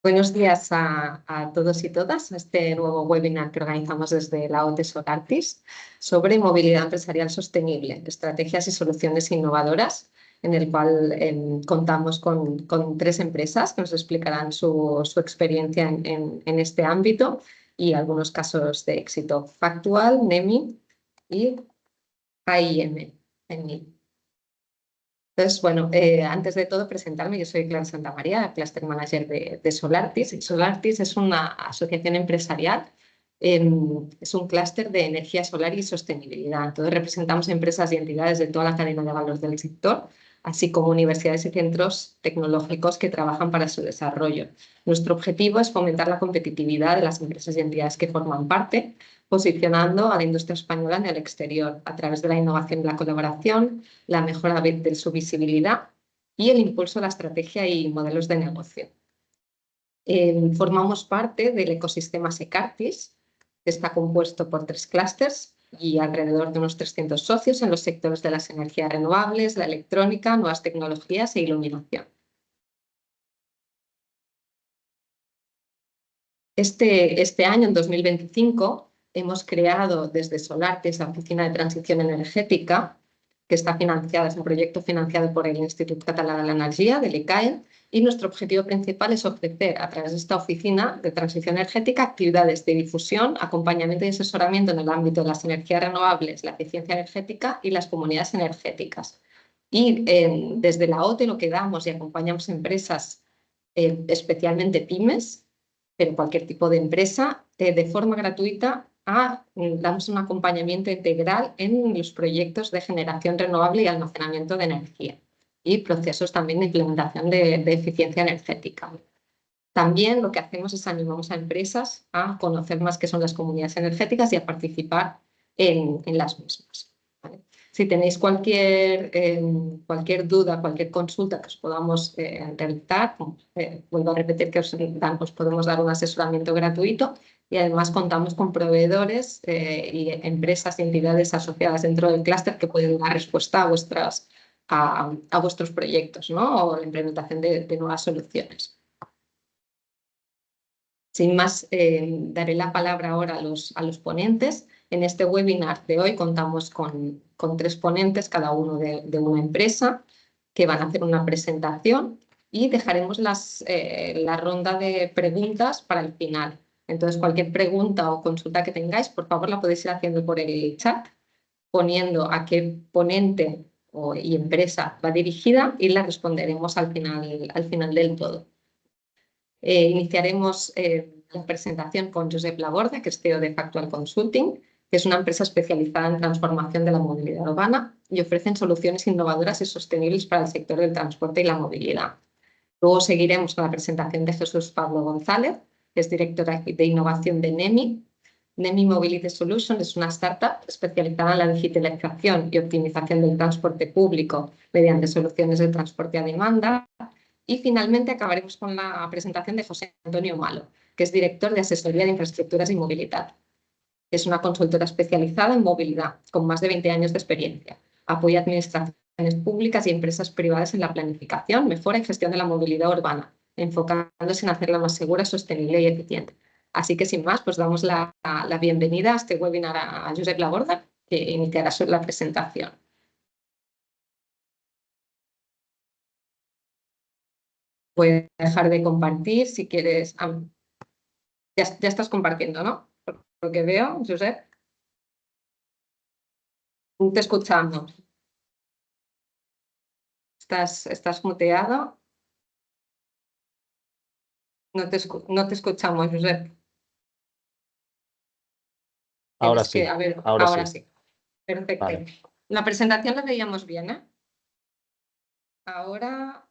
Buenos días a todos y todas a este nuevo webinar que organizamos desde la OT Solartis sobre movilidad empresarial sostenible, estrategias y soluciones innovadoras, en el cual contamos con tres empresas que nos explicarán su experiencia en este ámbito y algunos casos de éxito: Factual, NEMI y AIM. Entonces, bueno, antes de todo presentarme, yo soy Clara Santamaría, Cluster Manager de Solartis. Solartis es una asociación empresarial, es un clúster de energía solar y sostenibilidad. Entonces, representamos empresas y entidades de toda la cadena de valor del sector, así como universidades y centros tecnológicos que trabajan para su desarrollo. Nuestro objetivo es fomentar la competitividad de las empresas y entidades que forman parte, posicionando a la industria española en el exterior a través de la innovación y la colaboración, la mejora de su visibilidad y el impulso a la estrategia y modelos de negocio. Formamos parte del ecosistema Secartis, que está compuesto por 3 clústeres y alrededor de unos 300 socios en los sectores de las energías renovables, la electrónica, nuevas tecnologías e iluminación. Este año, en 2025, hemos creado desde Solartis la Oficina de Transición Energética, que está financiada, es un proyecto financiado por el Instituto Català de l'Energia, del ICAE, y nuestro objetivo principal es ofrecer a través de esta oficina de transición energética actividades de difusión, acompañamiento y asesoramiento en el ámbito de las energías renovables, la eficiencia energética y las comunidades energéticas. Y desde la OTE lo que damos y acompañamos empresas, especialmente pymes, pero cualquier tipo de empresa, de forma gratuita, damos un acompañamiento integral en los proyectos de generación renovable y almacenamiento de energía y procesos también de implementación de eficiencia energética. También lo que hacemos es animamos a empresas a conocer más qué son las comunidades energéticas y a participar en las mismas. ¿Vale? Si tenéis cualquier duda, cualquier consulta que os podamos realizar, vuelvo a repetir que os podemos dar un asesoramiento gratuito y además contamos con proveedores y empresas y entidades asociadas dentro del clúster que pueden dar respuesta a vuestros proyectos, ¿no? O la implementación de nuevas soluciones. Sin más, daré la palabra ahora a los ponentes. En este webinar de hoy contamos con 3 ponentes, cada uno de una empresa, que van a hacer una presentación y dejaremos la ronda de preguntas para el final. Entonces, cualquier pregunta o consulta que tengáis, por favor, la podéis ir haciendo por el chat, poniendo a qué ponente y empresa va dirigida y la responderemos al final del todo. Iniciaremos la presentación con Josep Laborda, que es CEO de Factual Consulting, que es una empresa especializada en transformación de la movilidad urbana y ofrecen soluciones innovadoras y sostenibles para el sector del transporte y la movilidad. Luego seguiremos con la presentación de Jesús Pablo González, que es director de innovación de NEMI. NEMI Mobility Solutions es una startup especializada en la digitalización y optimización del transporte público mediante soluciones de transporte a demanda. Y finalmente acabaremos con la presentación de José Antonio Malo, que es director de asesoría de infraestructuras y movilidad. Es una consultora especializada en movilidad, con más de 20 años de experiencia. Apoya administraciones públicas y empresas privadas en la planificación, mejora y gestión de la movilidad urbana, enfocándose en hacerla más segura, sostenible y eficiente. Así que, sin más, pues damos la bienvenida a este webinar a Josep Laborda, que iniciará la presentación. Puedes dejar de compartir si quieres. Ya estás compartiendo, ¿no? Por lo que veo, Josep. Te escuchamos. ¿Estás muteado? No te escuchamos, Josep. Ahora sí. A ver, ahora ahora sí. sí. Perfecto. Vale. La presentación la veíamos bien, ¿eh? Ahora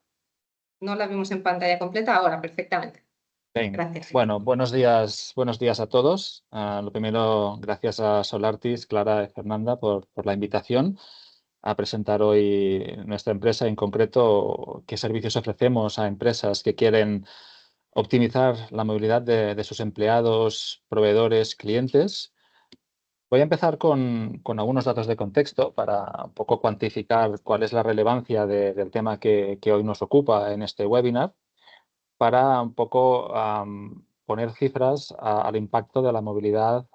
no la vemos en pantalla completa, ahora perfectamente. Venga. Gracias. Bueno, buenos días a todos. Lo primero, gracias a Solartis, Clara y Fernanda por la invitación a presentar hoy nuestra empresa, en concreto qué servicios ofrecemos a empresas que quieren optimizar la movilidad de sus empleados, proveedores, clientes. Voy a empezar con algunos datos de contexto para un poco cuantificar cuál es la relevancia del tema que hoy nos ocupa en este webinar. para un poco poner cifras al impacto de la movilidad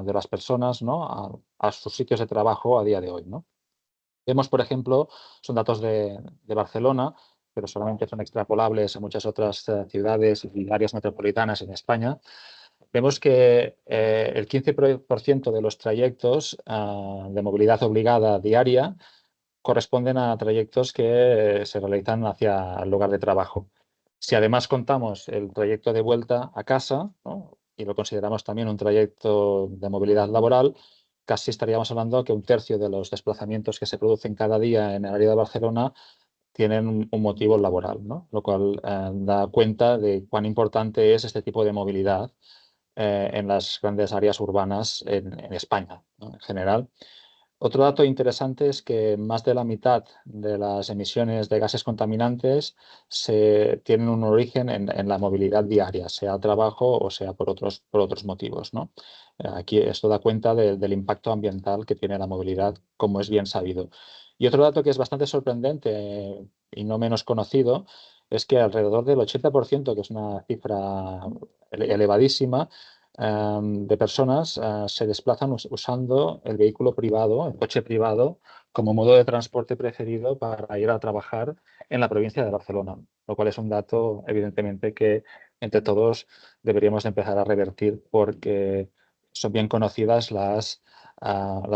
de las personas, ¿no? a sus sitios de trabajo a día de hoy, ¿no? Vemos, por ejemplo, son datos de Barcelona, pero solamente son extrapolables a muchas otras ciudades y áreas metropolitanas en España. Vemos que el 15% de los trayectos de movilidad obligada diaria corresponden a trayectos que se realizan hacia el lugar de trabajo. Si además contamos el trayecto de vuelta a casa, ¿no? y lo consideramos también un trayecto de movilidad laboral, casi estaríamos hablando que un tercio de los desplazamientos que se producen cada día en el área de Barcelona tienen un motivo laboral, ¿no? Lo cual da cuenta de cuán importante es este tipo de movilidad en las grandes áreas urbanas en España, ¿no? En general. Otro dato interesante es que más de la mitad de las emisiones de gases contaminantes tienen un origen en la movilidad diaria, sea al trabajo o sea por otros motivos, ¿no? Aquí esto da cuenta del impacto ambiental que tiene la movilidad, como es bien sabido. Y otro dato que es bastante sorprendente y no menos conocido es que alrededor del 80%, que es una cifra elevadísima, de personas se desplazan usando el vehículo privado, el coche privado, como modo de transporte preferido para ir a trabajar en la provincia de Barcelona, lo cual es un dato, evidentemente, que entre todos deberíamos empezar a revertir porque son bien conocidas las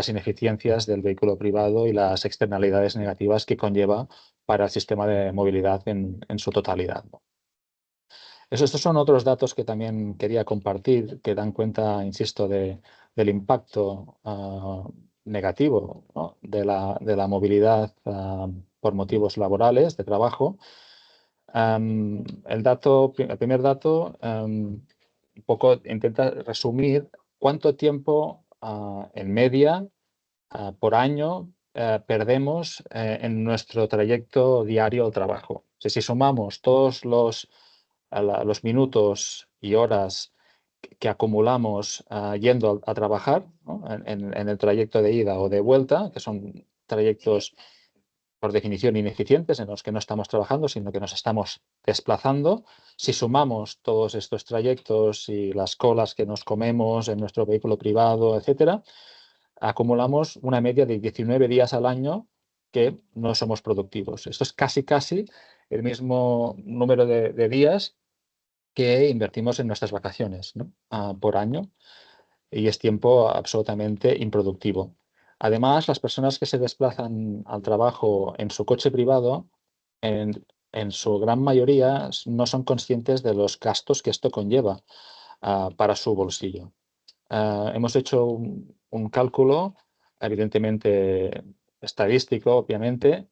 ineficiencias del vehículo privado y las externalidades negativas que conlleva para el sistema de movilidad en su totalidad, ¿no? Estos son otros datos que también quería compartir, que dan cuenta, insisto, del impacto negativo, ¿no? de la movilidad por motivos laborales, de trabajo. El primer dato un poco intenta resumir cuánto tiempo en media por año perdemos en nuestro trayecto diario al trabajo. Si sumamos todos los minutos y horas que acumulamos yendo a trabajar, ¿no? en el trayecto de ida o de vuelta, que son trayectos por definición ineficientes en los que no estamos trabajando, sino que nos estamos desplazando. Si sumamos todos estos trayectos y las colas que nos comemos en nuestro vehículo privado, etcétera, acumulamos una media de 19 días al año que no somos productivos. Esto es casi el mismo número de días que invertimos en nuestras vacaciones, ¿no? Por año, y es tiempo absolutamente improductivo. Además, las personas que se desplazan al trabajo en su coche privado, en su gran mayoría no son conscientes de los gastos que esto conlleva para su bolsillo. Hemos hecho un cálculo, evidentemente estadístico, obviamente,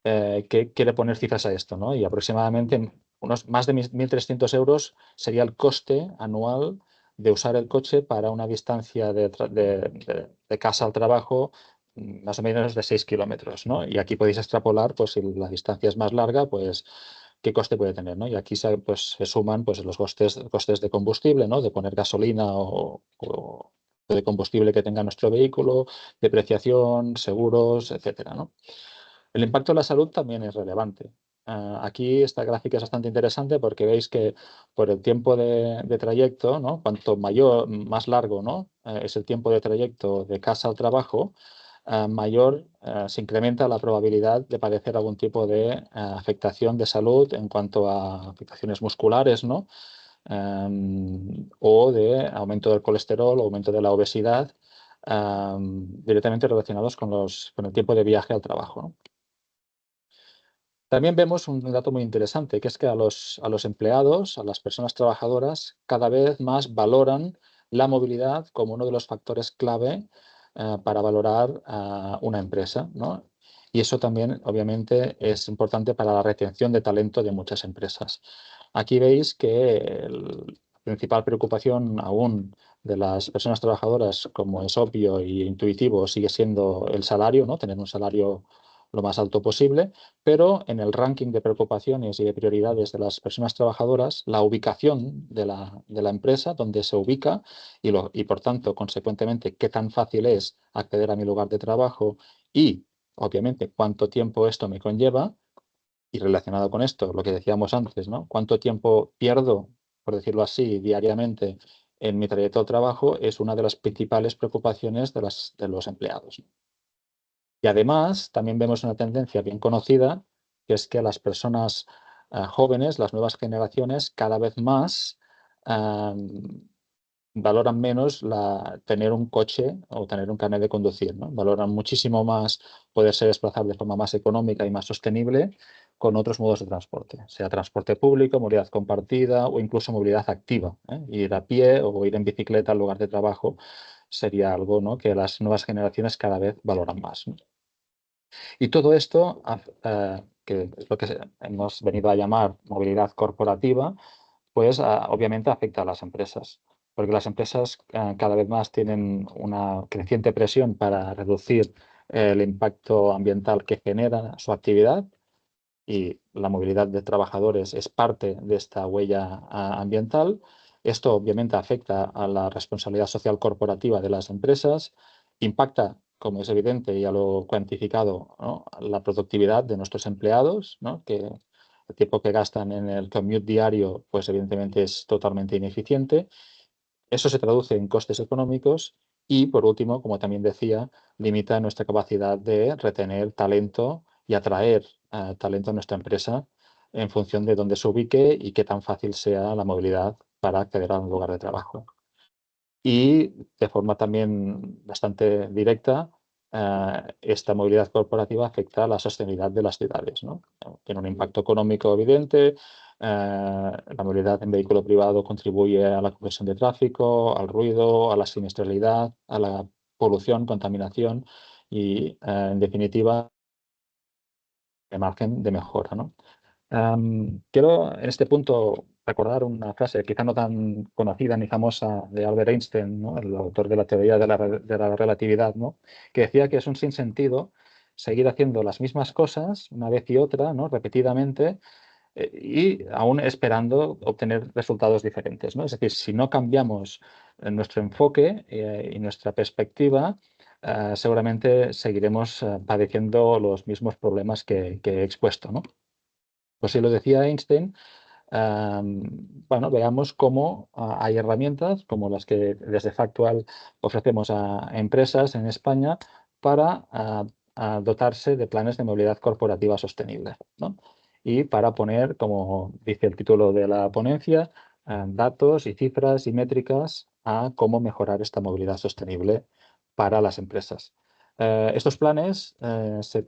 que quiere poner cifras a esto, ¿no? Y aproximadamente unos más de 1.300 euros sería el coste anual de usar el coche para una distancia de casa al trabajo más o menos de 6 kilómetros, ¿no? Y aquí podéis extrapolar, pues si la distancia es más larga, pues qué coste puede tener, ¿no? Y aquí se suman pues, los costes de combustible, ¿no? De poner gasolina o de combustible que tenga nuestro vehículo, depreciación, seguros, etcétera, ¿no? El impacto en la salud también es relevante. Aquí esta gráfica es bastante interesante porque veis que por el tiempo de trayecto, ¿no? Cuanto mayor, más largo, ¿no? Es el tiempo de trayecto de casa al trabajo, mayor se incrementa la probabilidad de padecer algún tipo de afectación de salud en cuanto a afectaciones musculares, ¿no? O de aumento del colesterol, aumento de la obesidad, directamente relacionados con el tiempo de viaje al trabajo, ¿no? También vemos un dato muy interesante, que es que a los empleados, a las personas trabajadoras, cada vez más valoran la movilidad como uno de los factores clave para valorar una empresa, ¿no? Y eso también, obviamente, es importante para la retención de talento de muchas empresas. Aquí veis que la principal preocupación aún de las personas trabajadoras, como es obvio y intuitivo, sigue siendo el salario, ¿no? Tener un salario lo más alto posible, pero en el ranking de preocupaciones y de prioridades de las personas trabajadoras, la ubicación de la empresa, donde se ubica y por tanto, consecuentemente, qué tan fácil es acceder a mi lugar de trabajo y, obviamente, cuánto tiempo esto me conlleva, Y relacionado con esto, lo que decíamos antes, ¿no? ¿Cuánto tiempo pierdo, por decirlo así, diariamente en mi trayecto al trabajo? Es una de las principales preocupaciones de los empleados. Y además, también vemos una tendencia bien conocida, que es que las personas jóvenes, las nuevas generaciones, cada vez más valoran menos tener un coche o tener un carnet de conducir, ¿no? Valoran muchísimo más poderse desplazar de forma más económica y más sostenible con otros modos de transporte, sea transporte público, movilidad compartida o incluso movilidad activa, ¿eh? Ir a pie o ir en bicicleta al lugar de trabajo sería algo, ¿no?, que las nuevas generaciones cada vez valoran más, ¿no? Y todo esto, que es lo que hemos venido a llamar movilidad corporativa, pues obviamente afecta a las empresas, porque las empresas cada vez más tienen una creciente presión para reducir el impacto ambiental que genera su actividad, y la movilidad de trabajadores es parte de esta huella ambiental. Esto obviamente afecta a la responsabilidad social corporativa de las empresas, impacta, como es evidente, ya lo he cuantificado, ¿no?, la productividad de nuestros empleados, ¿no?, que el tiempo que gastan en el commute diario, pues evidentemente es totalmente ineficiente. Eso se traduce en costes económicos y, por último, como también decía, limita nuestra capacidad de retener talento y atraer talento a nuestra empresa en función de dónde se ubique y qué tan fácil sea la movilidad para acceder a un lugar de trabajo. Y de forma también bastante directa, esta movilidad corporativa afecta a la sostenibilidad de las ciudades, ¿no? Tiene un impacto económico evidente. La movilidad en vehículo privado contribuye a la congestión de tráfico, al ruido, a la siniestralidad, a la polución, contaminación y, en definitiva, de margen de mejora, ¿no? Quiero en este punto recordar una frase quizá no tan conocida ni famosa de Albert Einstein, ¿no?, el autor de la teoría de la relatividad, ¿no?, que decía que es un sinsentido seguir haciendo las mismas cosas una vez y otra, ¿no?, repetidamente, y aún esperando obtener resultados diferentes, ¿no? Es decir, si no cambiamos nuestro enfoque y nuestra perspectiva, seguramente seguiremos padeciendo los mismos problemas que he expuesto, ¿no? Pues si lo decía Einstein, bueno, veamos cómo hay herramientas como las que desde Factual ofrecemos a empresas en España para dotarse de planes de movilidad corporativa sostenible, ¿no? Y para poner, como dice el título de la ponencia, datos y cifras y métricas a cómo mejorar esta movilidad sostenible para las empresas. Estos planes se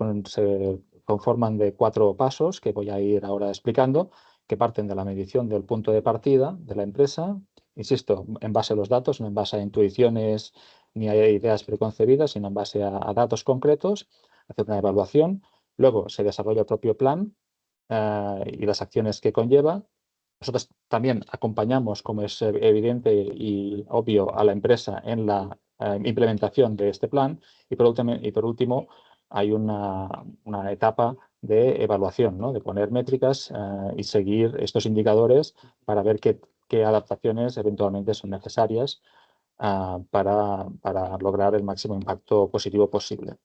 conforman de 4 pasos que voy a ir ahora explicando, que parten de la medición del punto de partida de la empresa, insisto, en base a los datos, no en base a intuiciones ni a ideas preconcebidas, sino en base a datos concretos, hacer una evaluación. Luego se desarrolla el propio plan y las acciones que conlleva. Nosotros también acompañamos, como es evidente y obvio, a la empresa en la implementación de este plan. Y por último hay una etapa de evaluación, ¿no?, de poner métricas y seguir estos indicadores para ver qué adaptaciones eventualmente son necesarias para lograr el máximo impacto positivo posible.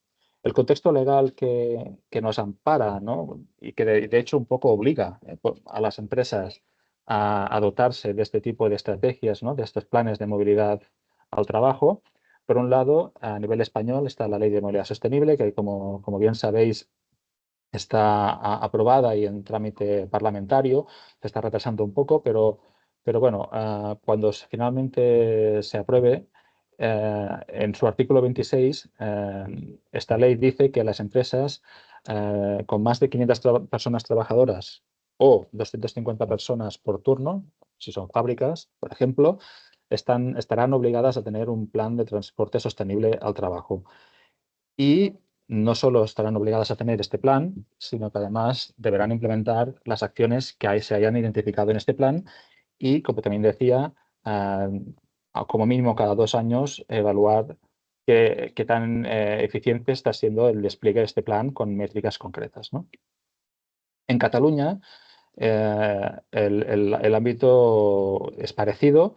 El contexto legal que nos ampara, ¿no?, y que de hecho un poco obliga a las empresas a dotarse de este tipo de estrategias, ¿no?, de estos planes de movilidad al trabajo. Por un lado, a nivel español está la Ley de Movilidad Sostenible, que como bien sabéis está aprobada y en trámite parlamentario. Se está retrasando un poco, pero bueno, cuando finalmente se apruebe, en su artículo 26, esta ley dice que las empresas con más de 500 personas trabajadoras o 250 personas por turno, si son fábricas, por ejemplo, estarán obligadas a tener un plan de transporte sostenible al trabajo. Y no solo estarán obligadas a tener este plan, sino que además deberán implementar las acciones que se hayan identificado en este plan y, como también decía, como mínimo cada 2 años evaluar qué tan eficiente está siendo el despliegue de este plan con métricas concretas, ¿no? En Cataluña, el ámbito es parecido.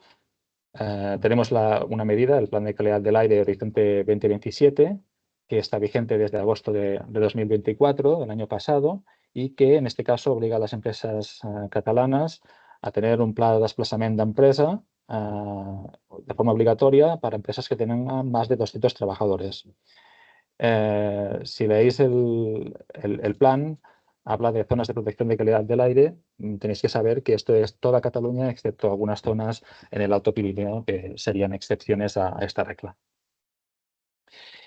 Tenemos una medida, el Plan de Calidad del Aire Horizonte 2027, que está vigente desde agosto de 2024, del año pasado, y que en este caso obliga a las empresas catalanas a tener un pla de desplaçament d'empresa de forma obligatoria para empresas que tengan más de 200 trabajadores. Si leéis el plan, habla de zonas de protección de calidad del aire. Tenéis que saber que esto es toda Cataluña, excepto algunas zonas en el Alto Pirineo, que serían excepciones a esta regla.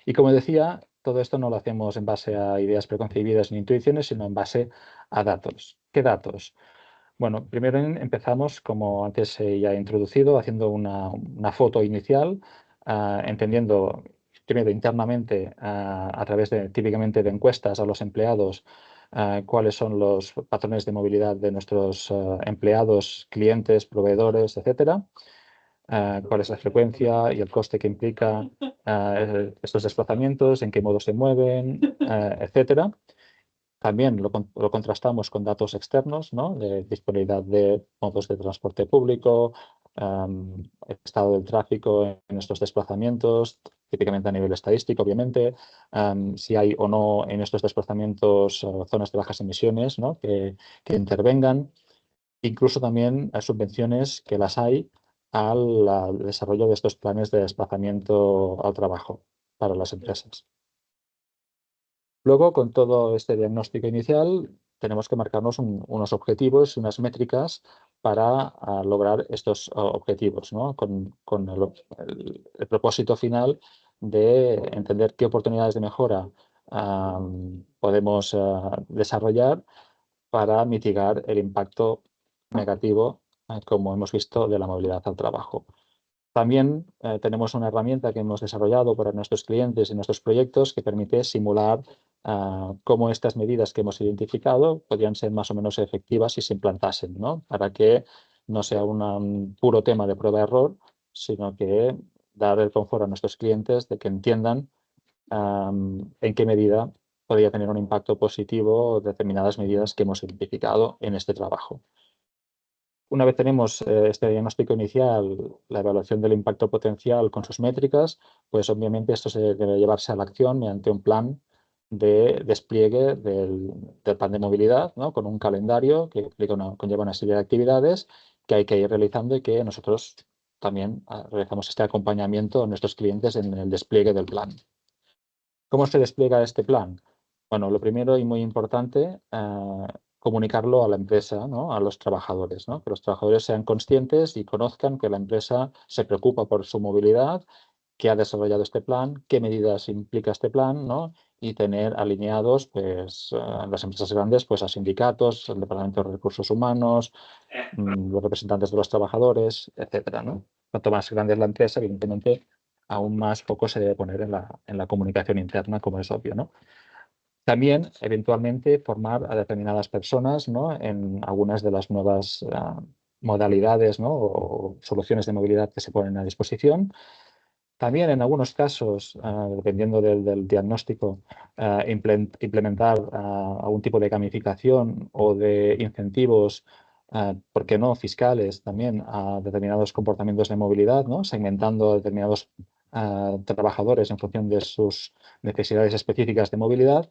Y como decía, todo esto no lo hacemos en base a ideas preconcebidas ni intuiciones, sino en base a datos. ¿Qué datos? Bueno, primero empezamos, como antes ya he introducido, haciendo una foto inicial, entendiendo primero internamente, a través típicamente de encuestas a los empleados, cuáles son los patrones de movilidad de nuestros empleados, clientes, proveedores, etcétera. Cuál es la frecuencia y el coste que implica estos desplazamientos, en qué modo se mueven, etcétera. También lo contrastamos con datos externos, ¿no? De disponibilidad de modos de transporte público, estado del tráfico en estos desplazamientos, típicamente a nivel estadístico, obviamente, si hay o no en estos desplazamientos zonas de bajas emisiones, ¿no? que intervengan, incluso también subvenciones que las hay al desarrollo de estos planes de desplazamiento al trabajo para las empresas. Luego, con todo este diagnóstico inicial, tenemos que marcarnos unos objetivos y unas métricas para lograr estos objetivos, ¿no? Con el propósito final de entender qué oportunidades de mejora podemos desarrollar para mitigar el impacto negativo, como hemos visto, de la movilidad al trabajo. También tenemos una herramienta que hemos desarrollado para nuestros clientes y nuestros proyectos que permite simular cómo estas medidas que hemos identificado podrían ser más o menos efectivas si se implantasen, ¿no? Para que no sea un puro tema de prueba-error, sino que dar el confort a nuestros clientes de que entiendan en qué medida podría tener un impacto positivo determinadas medidas que hemos identificado en este trabajo. Una vez tenemos este diagnóstico inicial, la evaluación del impacto potencial con sus métricas, pues obviamente esto se debe llevarse a la acción mediante un plan de despliegue del plan de movilidad, ¿no? Con un calendario que conlleva una serie de actividades que hay que ir realizando y que nosotros también realizamos este acompañamiento a nuestros clientes en el despliegue del plan. ¿Cómo se despliega este plan? Bueno, lo primero y muy importante, comunicarlo a la empresa, ¿no? A los trabajadores, ¿no? Que los trabajadores sean conscientes y conozcan que la empresa se preocupa por su movilidad, que ha desarrollado este plan, qué medidas implica este plan, ¿no? Y tener alineados, pues, las empresas grandes, pues, a sindicatos, el Departamento de Recursos Humanos, los representantes de los trabajadores, etcétera, ¿no? Cuanto más grande es la empresa, evidentemente, aún más foco se debe poner en la comunicación interna, como es obvio, ¿no? También, eventualmente, formar a determinadas personas, ¿no? En algunas de las nuevas modalidades, ¿no? O soluciones de movilidad que se ponen a disposición. También, en algunos casos, dependiendo del diagnóstico, implementar algún tipo de gamificación o de incentivos, ¿por qué no?, fiscales también a determinados comportamientos de movilidad, ¿no? Segmentando a determinados trabajadores en función de sus necesidades específicas de movilidad.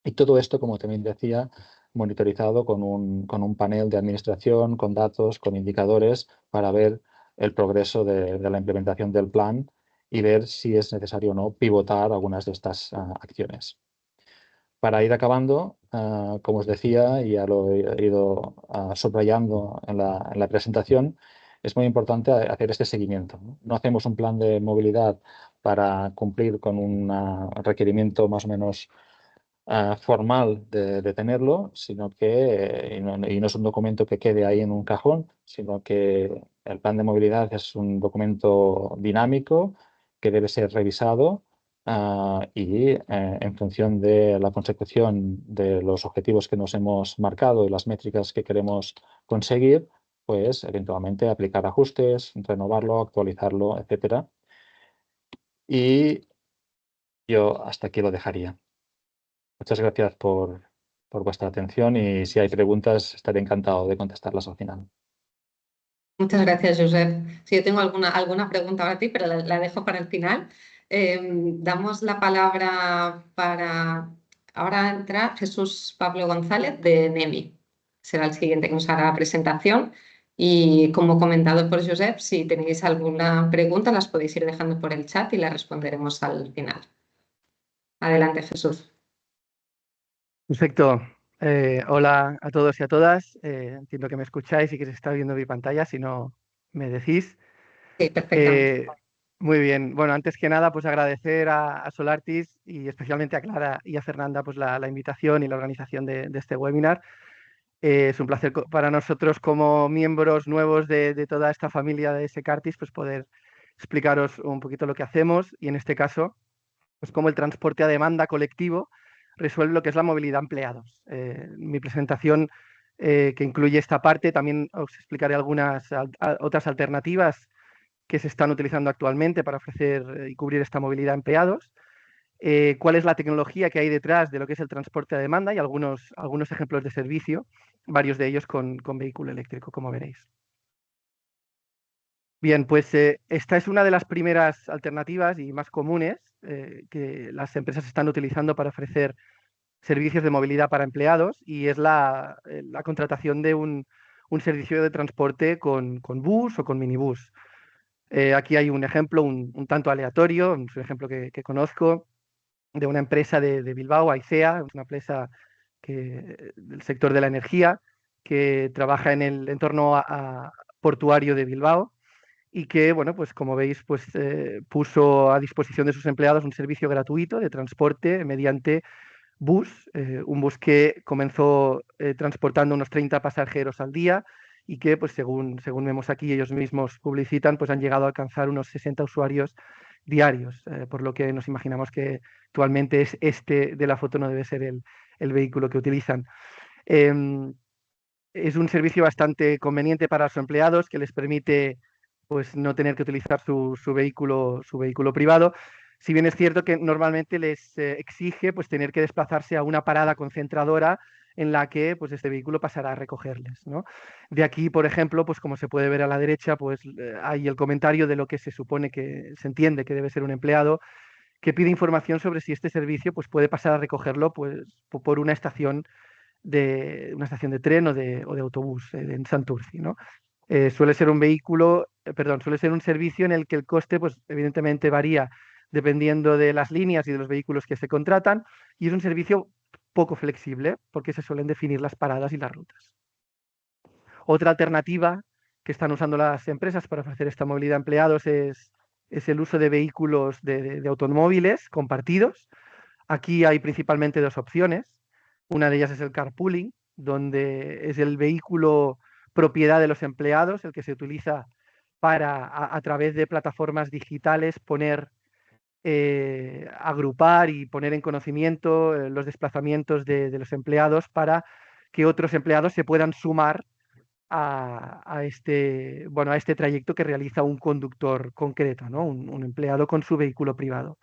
Y todo esto, como también decía, monitorizado con un panel de administración, con datos, con indicadores, para ver el progreso de la implementación del plan y ver si es necesario o no pivotar algunas de estas acciones. Para ir acabando, como os decía, y ya lo he ido subrayando en la presentación, es muy importante hacer este seguimiento. No hacemos un plan de movilidad para cumplir con un requerimiento más o menos formal de tenerlo, sino que, y no es un documento que quede ahí en un cajón, sino que el plan de movilidad es un documento dinámico que debe ser revisado y en función de la consecución de los objetivos que nos hemos marcado y las métricas que queremos conseguir, pues eventualmente aplicar ajustes, renovarlo, actualizarlo, etc. Y yo hasta aquí lo dejaría. Muchas gracias por vuestra atención y si hay preguntas estaré encantado de contestarlas al final. Muchas gracias, Josep. Si yo tengo alguna pregunta para ti, pero la dejo para el final. Damos la palabra para Ahora entra Jesús Pablo González de NEMI. Será el siguiente que nos hará la presentación. Y como comentado por Josep, si tenéis alguna pregunta, las podéis ir dejando por el chat y las responderemos al final. Adelante, Jesús. Perfecto. Hola a todos y a todas. Entiendo que me escucháis y que se está viendo mi pantalla. Si no, me decís. Sí, perfectamente. Muy bien. Bueno, antes que nada, pues agradecer a Solartis y especialmente a Clara y a Fernanda pues la invitación y la organización de este webinar. Es un placer para nosotros como miembros nuevos de toda esta familia de Secartis pues poder explicaros un poquito lo que hacemos y en este caso pues cómo el transporte a demanda colectivo resuelve lo que es la movilidad empleados. Mi presentación que incluye esta parte, también os explicaré algunas otras alternativas que se están utilizando actualmente para ofrecer y cubrir esta movilidad a empleados, cuál es la tecnología que hay detrás de lo que es el transporte a demanda y algunos ejemplos de servicio, varios de ellos con vehículo eléctrico, como veréis. Bien, pues esta es una de las primeras alternativas y más comunes que las empresas están utilizando para ofrecer servicios de movilidad para empleados y es la contratación de un servicio de transporte con bus o con minibús. Aquí hay un ejemplo un tanto aleatorio, es un ejemplo que conozco de una empresa de Bilbao, Aicea, es una empresa del sector de la energía que trabaja en el entorno portuario de Bilbao y que, bueno, pues como veis, pues puso a disposición de sus empleados un servicio gratuito de transporte mediante bus, un bus que comenzó transportando unos 30 pasajeros al día y que, pues según vemos aquí, ellos mismos publicitan, pues han llegado a alcanzar unos 60 usuarios diarios, por lo que nos imaginamos que actualmente es este de la foto no debe ser el vehículo que utilizan. Em, es un servicio bastante conveniente para los empleados que les permite pues, no tener que utilizar su vehículo privado. Si bien es cierto que normalmente les exige pues, tener que desplazarse a una parada concentradora en la que pues, este vehículo pasará a recogerles, ¿no? De aquí, por ejemplo, pues, como se puede ver a la derecha, pues, hay el comentario de lo que se supone que se entiende que debe ser un empleado que pide información sobre si este servicio pues, puede pasar a recogerlo pues, por una estación de tren o de autobús en Santurci, ¿no? Suele ser un suele ser un servicio en el que el coste, pues evidentemente varía dependiendo de las líneas y de los vehículos que se contratan, y es un servicio poco flexible porque se suelen definir las paradas y las rutas. Otra alternativa que están usando las empresas para ofrecer esta movilidad a empleados es el uso de vehículos de automóviles compartidos. Aquí hay principalmente dos opciones. Una de ellas es el carpooling, donde es el vehículo propiedad de los empleados, el que se utiliza para, a través de plataformas digitales, agrupar y poner en conocimiento los desplazamientos de los empleados para que otros empleados se puedan sumar a este trayecto que realiza un conductor concreto, ¿no? Un empleado con su vehículo privado.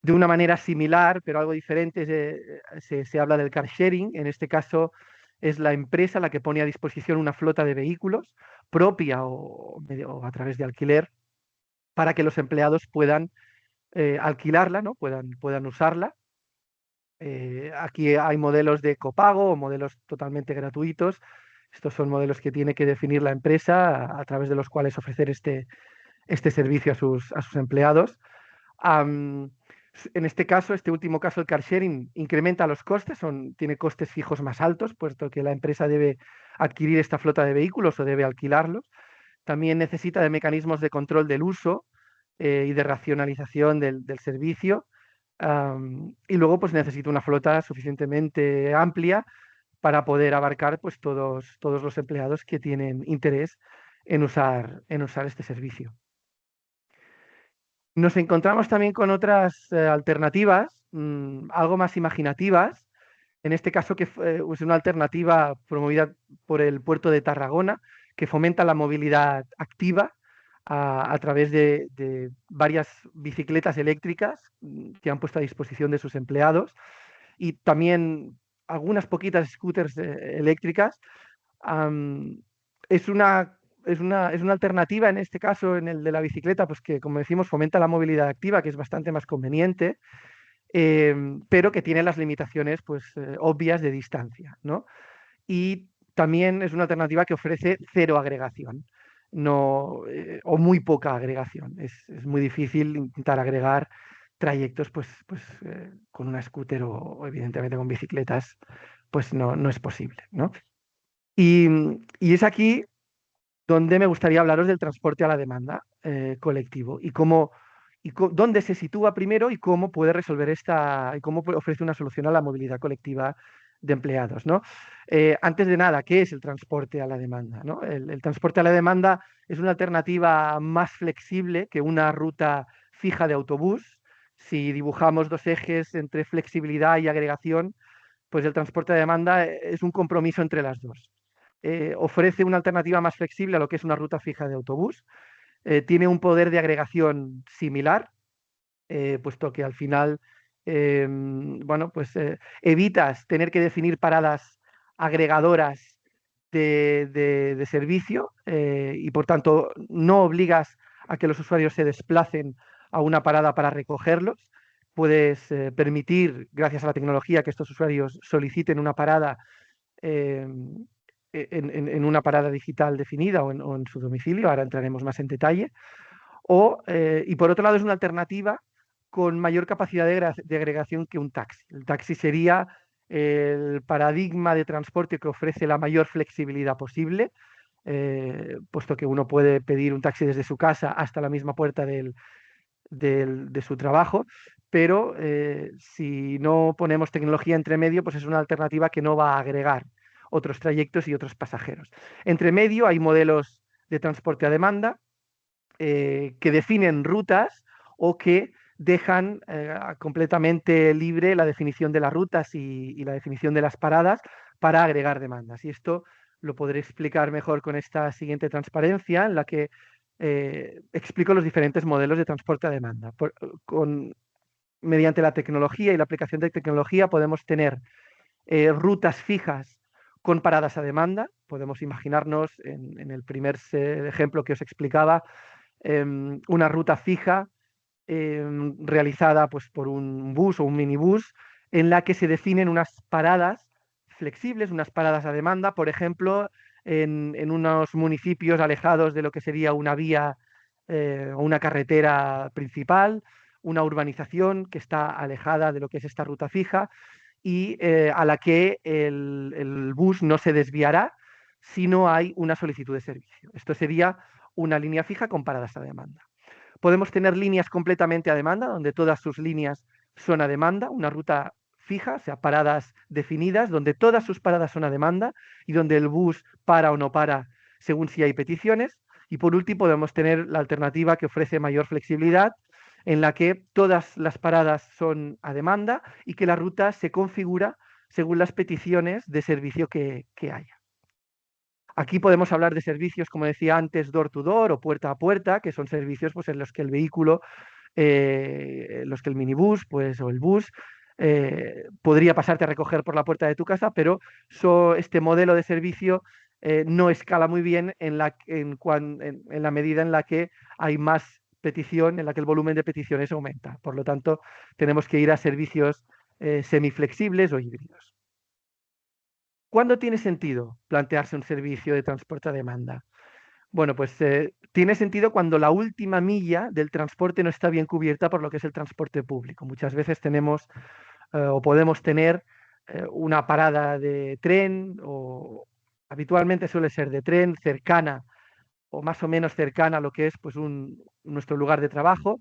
De una manera similar, pero algo diferente, se habla del car sharing. En este caso, es la empresa la que pone a disposición una flota de vehículos propia o a través de alquiler para que los empleados puedan alquilarla, ¿no? Puedan usarla. Aquí hay modelos de copago o modelos totalmente gratuitos. Estos son modelos que tiene que definir la empresa a través de los cuales ofrecer este servicio a sus empleados. En este caso, este último caso, el car sharing incrementa los costes, tiene costes fijos más altos, puesto que la empresa debe adquirir esta flota de vehículos o debe alquilarlos. También necesita de mecanismos de control del uso y de racionalización del servicio. Y luego pues necesita una flota suficientemente amplia para poder abarcar pues, todos los empleados que tienen interés en usar este servicio. Nos encontramos también con otras alternativas, algo más imaginativas. En este caso, que es una alternativa promovida por el puerto de Tarragona, que fomenta la movilidad activa a través de varias bicicletas eléctricas que han puesto a disposición de sus empleados y también algunas poquitas scooters eléctricas. Es una alternativa en este caso, en el de la bicicleta, pues que como decimos fomenta la movilidad activa, que es bastante más conveniente. pero que tiene las limitaciones pues, obvias de distancia, ¿no? Y también es una alternativa que ofrece cero agregación, no, o muy poca agregación. Es muy difícil intentar agregar trayectos pues, con una scooter o evidentemente con bicicletas, pues no es posible, ¿no? Y es aquí donde me gustaría hablaros del transporte a la demanda colectivo y dónde se sitúa primero y cómo puede resolver y cómo ofrece una solución a la movilidad colectiva de empleados, ¿no? Antes de nada, ¿qué es el transporte a la demanda, ¿no? El transporte a la demanda es una alternativa más flexible que una ruta fija de autobús. Si dibujamos dos ejes entre flexibilidad y agregación, pues el transporte a demanda es un compromiso entre las dos. Ofrece una alternativa más flexible a lo que es una ruta fija de autobús. Tiene un poder de agregación similar, puesto que al final, bueno, pues evitas tener que definir paradas agregadoras de servicio y por tanto no obligas a que los usuarios se desplacen a una parada para recogerlos. Puedes permitir, gracias a la tecnología, que estos usuarios soliciten una parada en una parada digital definida o en su domicilio. Ahora entraremos más en detalle. Y por otro lado, es una alternativa con mayor capacidad de agregación que un taxi. El taxi sería el paradigma de transporte que ofrece la mayor flexibilidad posible, puesto que uno puede pedir un taxi desde su casa hasta la misma puerta de su trabajo, pero si no ponemos tecnología entre medio, pues es una alternativa que no va a agregar otros trayectos y otros pasajeros. Entre medio hay modelos de transporte a demanda que definen rutas o que dejan completamente libre la definición de las rutas y la definición de las paradas para agregar demandas. Y esto lo podré explicar mejor con esta siguiente transparencia, en la que explico los diferentes modelos de transporte a demanda. Mediante la tecnología y la aplicación de tecnología podemos tener rutas fijas con paradas a demanda. Podemos imaginarnos en el primer ejemplo que os explicaba, una ruta fija realizada pues, por un bus o un minibús en la que se definen unas paradas flexibles, unas paradas a demanda, por ejemplo, en unos municipios alejados de lo que sería una vía o una carretera principal, una urbanización que está alejada de lo que es esta ruta fija y a la que el bus no se desviará si no hay una solicitud de servicio. Esto sería una línea fija con paradas a demanda. Podemos tener líneas completamente a demanda, donde todas sus líneas son a demanda, una ruta fija, o sea, paradas definidas, donde todas sus paradas son a demanda y donde el bus para o no para según si hay peticiones. Y por último, podemos tener la alternativa que ofrece mayor flexibilidad, en la que todas las paradas son a demanda y que la ruta se configura según las peticiones de servicio que haya. Aquí podemos hablar de servicios, como decía antes, door to door o puerta a puerta, que son servicios pues, en los que el vehículo, los que el minibús pues, o el bus podría pasarte a recoger por la puerta de tu casa, pero este modelo de servicio no escala muy bien en la medida en la que hay más petición, en la que el volumen de peticiones aumenta. Por lo tanto, tenemos que ir a servicios semiflexibles o híbridos. ¿Cuándo tiene sentido plantearse un servicio de transporte a demanda? Bueno, pues tiene sentido cuando la última milla del transporte no está bien cubierta por lo que es el transporte público. Muchas veces tenemos o podemos tener una parada de tren o habitualmente suele ser de tren cercana o más o menos cercana a lo que es pues, nuestro lugar de trabajo,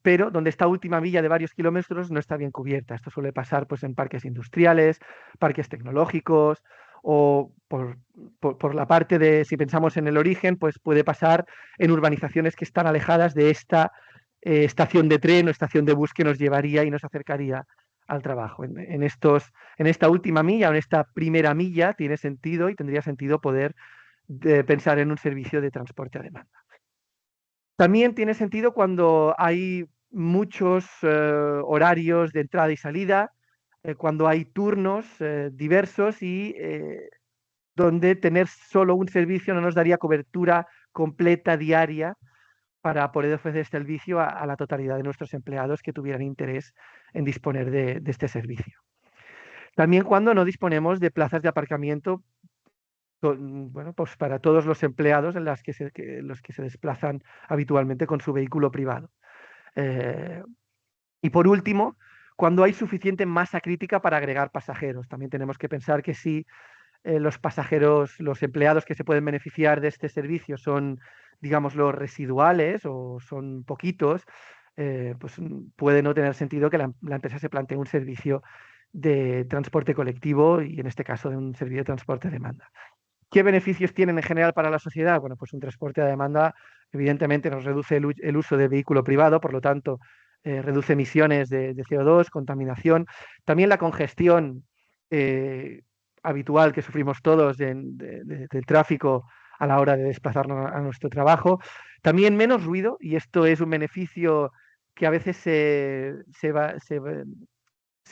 pero donde esta última milla de varios kilómetros no está bien cubierta. Esto suele pasar pues, en parques industriales, parques tecnológicos o por la parte de, si pensamos en el origen, pues puede pasar en urbanizaciones que están alejadas de esta estación de tren o estación de bus que nos llevaría y nos acercaría al trabajo. En esta última milla o en esta primera milla tiene sentido y tendría sentido poder pensar en un servicio de transporte a demanda. También tiene sentido cuando hay muchos horarios de entrada y salida, cuando hay turnos diversos y donde tener solo un servicio no nos daría cobertura completa diaria para poder ofrecer este servicio a la totalidad de nuestros empleados que tuvieran interés en disponer de este servicio. También cuando no disponemos de plazas de aparcamiento bueno, pues para todos los empleados en los que se desplazan habitualmente con su vehículo privado. Y por último, cuando hay suficiente masa crítica para agregar pasajeros. También tenemos que pensar que si los pasajeros, los empleados que se pueden beneficiar de este servicio son, digamos, los residuales o son poquitos, pues puede no tener sentido que la empresa se plantee un servicio de transporte colectivo y en este caso de un servicio de transporte a demanda. ¿Qué beneficios tienen en general para la sociedad? Bueno, pues un transporte a demanda evidentemente nos reduce el uso de vehículo privado, por lo tanto reduce emisiones de CO2, contaminación. También la congestión habitual que sufrimos todos del tráfico a la hora de desplazarnos a nuestro trabajo. También menos ruido, y esto es un beneficio que a veces se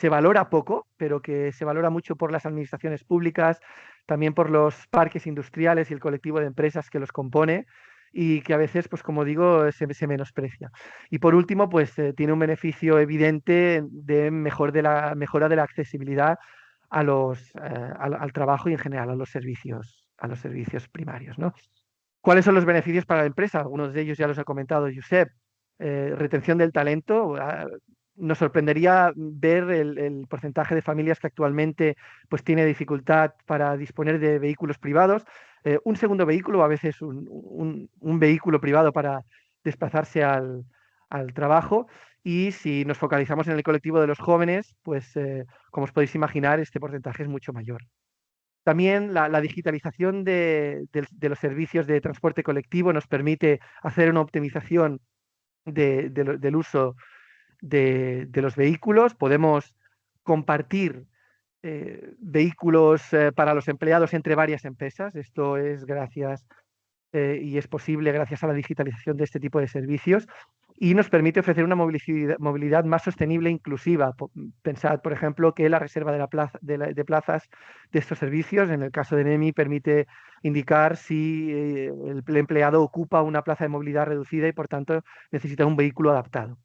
valora poco, pero que se valora mucho por las administraciones públicas, también por los parques industriales y el colectivo de empresas que los compone y que a veces, pues como digo, se menosprecia. Y por último, pues tiene un beneficio evidente de mejora de la accesibilidad al trabajo y en general a los servicios primarios, ¿no? ¿Cuáles son los beneficios para la empresa? Algunos de ellos ya los ha comentado Josep. Retención del talento. Nos sorprendería ver el porcentaje de familias que actualmente pues, tiene dificultad para disponer de vehículos privados. Un segundo vehículo, a veces un vehículo privado para desplazarse al trabajo. Y si nos focalizamos en el colectivo de los jóvenes, pues como os podéis imaginar, este porcentaje es mucho mayor. También la digitalización de los servicios de transporte colectivo nos permite hacer una optimización del uso de los vehículos. Podemos compartir vehículos para los empleados entre varias empresas. Esto es gracias y es posible gracias a la digitalización de este tipo de servicios y nos permite ofrecer una movilidad más sostenible e inclusiva. Pensad, por ejemplo, que la reserva de plazas de estos servicios, en el caso de NEMI, permite indicar si el empleado ocupa una plaza de movilidad reducida y, por tanto, necesita un vehículo adaptado.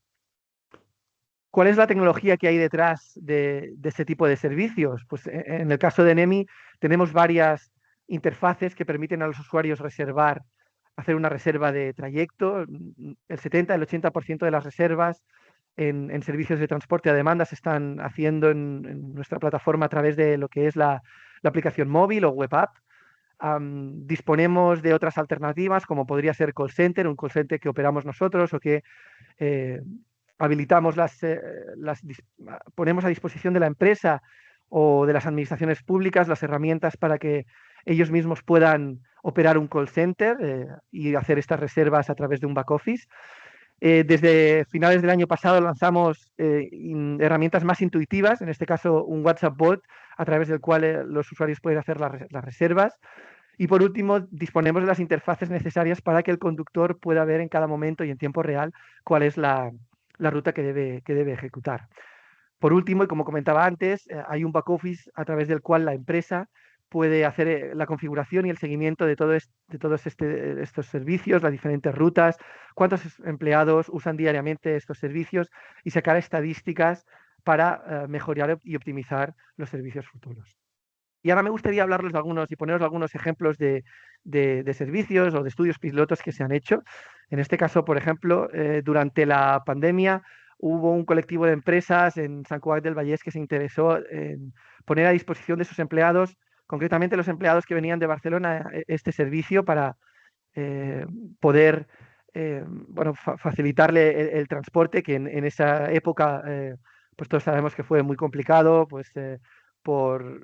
¿Cuál es la tecnología que hay detrás de este tipo de servicios? Pues en el caso de NEMI tenemos varias interfaces que permiten a los usuarios hacer una reserva de trayecto. El 70, el 80% de las reservas en servicios de transporte a demanda se están haciendo en nuestra plataforma a través de lo que es la aplicación móvil o web app. Disponemos de otras alternativas como podría ser call center, un call center que operamos nosotros o que habilitamos ponemos a disposición de la empresa o de las administraciones públicas las herramientas para que ellos mismos puedan operar un call center y hacer estas reservas a través de un back office. Desde finales del año pasado lanzamos herramientas más intuitivas, en este caso un WhatsApp bot a través del cual los usuarios pueden hacer las reservas. Y por último, disponemos de las interfaces necesarias para que el conductor pueda ver en cada momento y en tiempo real cuál es la ruta que debe ejecutar. Por último, y como comentaba antes, hay un back office a través del cual la empresa puede hacer la configuración y el seguimiento de todos estos servicios, las diferentes rutas, cuántos empleados usan diariamente estos servicios y sacar estadísticas para mejorar y optimizar los servicios futuros. Y ahora me gustaría hablarles de algunos y poneros algunos ejemplos de servicios o de estudios pilotos que se han hecho. En este caso, por ejemplo, durante la pandemia hubo un colectivo de empresas en Sant Cugat del Vallès que se interesó en poner a disposición de sus empleados, concretamente los empleados que venían de Barcelona, este servicio para poder facilitarle el transporte, que en esa época pues todos sabemos que fue muy complicado, pues por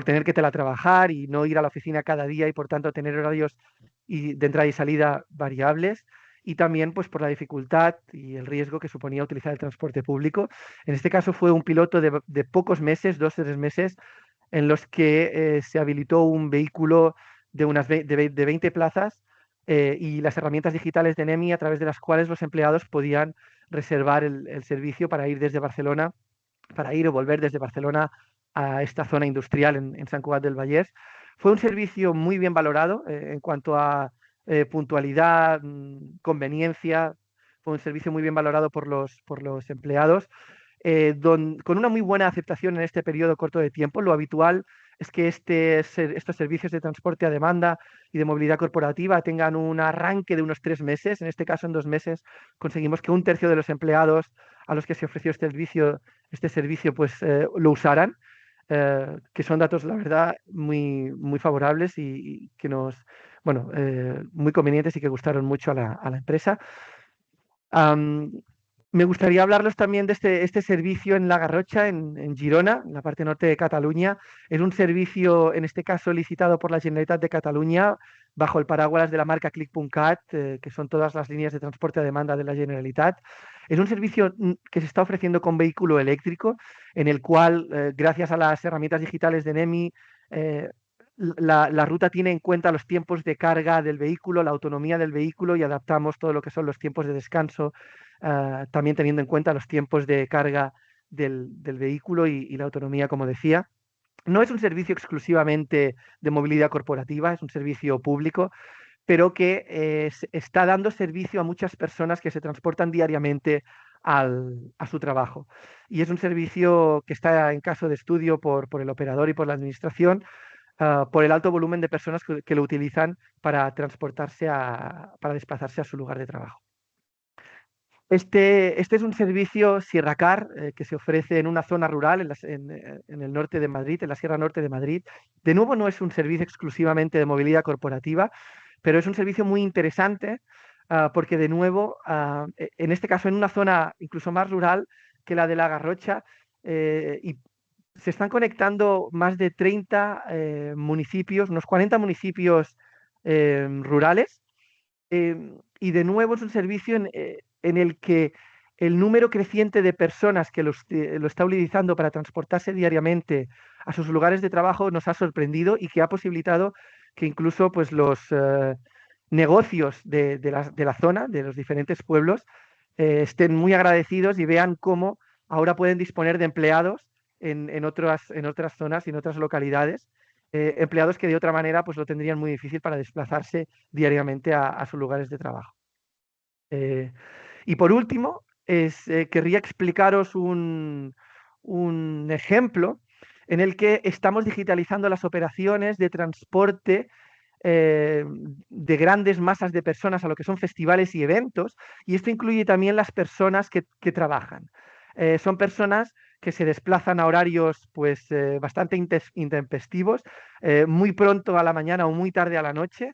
tener que teletrabajar y no ir a la oficina cada día y por tanto tener horarios de entrada y salida variables, y también pues por la dificultad y el riesgo que suponía utilizar el transporte público. En este caso fue un piloto de pocos meses, 2 o 3 meses, en los que se habilitó un vehículo de 20 plazas y las herramientas digitales de NEMI a través de las cuales los empleados podían reservar el servicio para ir desde Barcelona, para ir o volver desde Barcelona a esta zona industrial en Sant Cugat del Vallès. Fue un servicio muy bien valorado en cuanto a puntualidad, conveniencia. Fue un servicio muy bien valorado por los empleados, con una muy buena aceptación en este periodo corto de tiempo. Lo habitual es que estos servicios de transporte a demanda y de movilidad corporativa tengan un arranque de unos 3 meses. En este caso, en 2 meses, conseguimos que 1/3 de los empleados a los que se ofreció este servicio pues, lo usaran, que son datos, la verdad, muy, muy favorables y que bueno, muy convenientes y que gustaron mucho a la empresa. Me gustaría hablarles también de este servicio en La Garrocha, en Girona, en la parte norte de Cataluña. Es un servicio, en este caso, licitado por la Generalitat de Cataluña bajo el paraguas de la marca Click.cat, que son todas las líneas de transporte a demanda de la Generalitat. Es un servicio que se está ofreciendo con vehículo eléctrico, en el cual, gracias a las herramientas digitales de NEMI, la ruta tiene en cuenta los tiempos de carga del vehículo, la autonomía del vehículo, y adaptamos todo lo que son los tiempos de descanso, también teniendo en cuenta los tiempos de carga del vehículo y la autonomía, como decía. No es un servicio exclusivamente de movilidad corporativa, es un servicio público, pero que está dando servicio a muchas personas que se transportan diariamente a su trabajo. Y es un servicio que está en caso de estudio por el operador y por la administración, por el alto volumen de personas que lo utilizan para para desplazarse a su lugar de trabajo. Este es un servicio Sierra Car, que se ofrece en una zona rural en el norte de Madrid, en la Sierra Norte de Madrid. De nuevo, no es un servicio exclusivamente de movilidad corporativa, pero es un servicio muy interesante, porque de nuevo, en este caso en una zona incluso más rural que la de La Garrocha, y se están conectando más de 30 municipios, unos 40 municipios rurales, y de nuevo es un servicio en el que el número creciente de personas que lo está utilizando para transportarse diariamente a sus lugares de trabajo nos ha sorprendido, y que ha posibilitado que incluso pues, los negocios de la zona, de los diferentes pueblos, estén muy agradecidos y vean cómo ahora pueden disponer de empleados en otras zonas y en otras localidades, empleados que de otra manera pues, lo tendrían muy difícil para desplazarse diariamente a sus lugares de trabajo. Y por último, querría explicaros un ejemplo en el que estamos digitalizando las operaciones de transporte de grandes masas de personas a lo que son festivales y eventos, y esto incluye también las personas que trabajan. Son personas que se desplazan a horarios pues, bastante intempestivos, muy pronto a la mañana o muy tarde a la noche,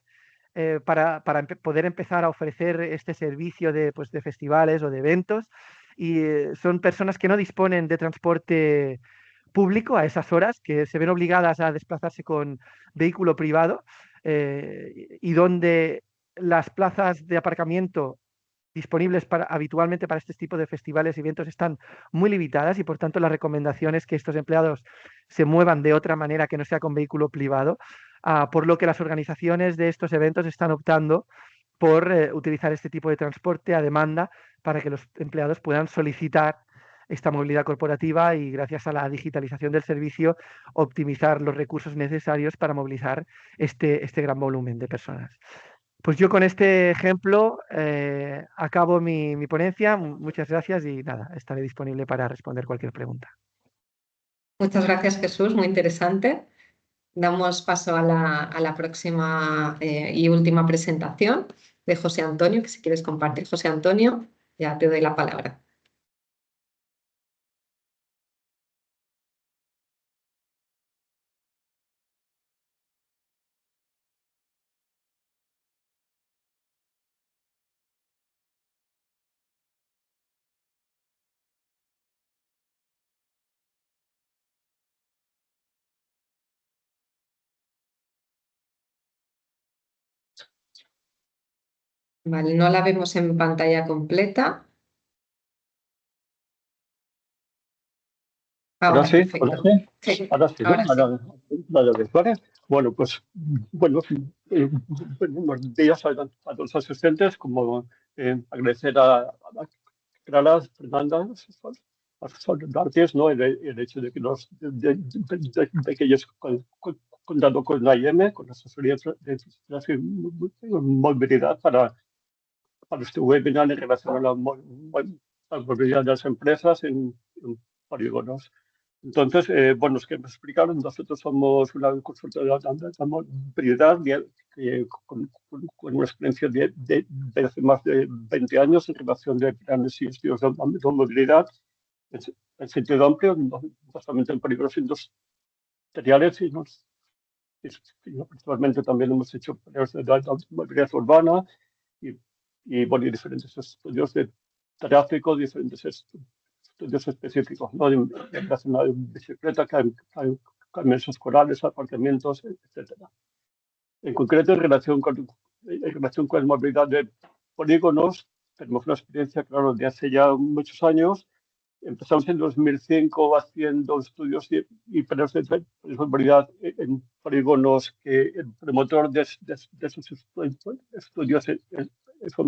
para poder empezar a ofrecer este servicio pues, de festivales o de eventos. Y son personas que no disponen de transporte público a esas horas, que se ven obligadas a desplazarse con vehículo privado, y donde las plazas de aparcamiento disponibles habitualmente para este tipo de festivales y eventos están muy limitadas, y por tanto la recomendación es que estos empleados se muevan de otra manera que no sea con vehículo privado, por lo que las organizaciones de estos eventos están optando por utilizar este tipo de transporte a demanda para que los empleados puedan solicitar esta movilidad corporativa y, gracias a la digitalización del servicio, optimizar los recursos necesarios para movilizar este gran volumen de personas. Pues yo con este ejemplo acabo mi ponencia. Muchas gracias y nada, estaré disponible para responder cualquier pregunta. Muchas gracias, Jesús, muy interesante. Damos paso a la próxima y última presentación de José Antonio, que si quieres compartir, José Antonio, ya te doy la palabra. Vale, no la vemos en pantalla completa. Ahora sí, perfecto. ahora sí. Sí, Ahora sí, ¿no? ahora sí. Ahora ¿vale? Bueno, pues, buenos días a los asistentes, como agradecer a Clara, Fernanda, a Solartis, ¿no? El hecho de que ellos contado con la IM, con la asesoría de movilidad para este webinar en relación a la movilidad de las empresas en polígonos. Entonces, bueno, es que me explicaron, nosotros somos una consultora de movilidad con una experiencia de hace más de 20 años en relación de planes y estudios de movilidad en sentido amplio, no solamente en polígonos industriales, sino principalmente también hemos hecho planes de movilidad urbana y bueno, y diferentes estudios de tráfico, diferentes estudios específicos, ¿no? En relación a bicicleta, camiones escolares, aparcamientos, etcétera. En concreto, en relación con la movilidad de polígonos, tenemos una experiencia, claro, de hace ya muchos años. Empezamos en 2005 haciendo estudios y planes de movilidad en polígonos que el promotor de esos estudios en su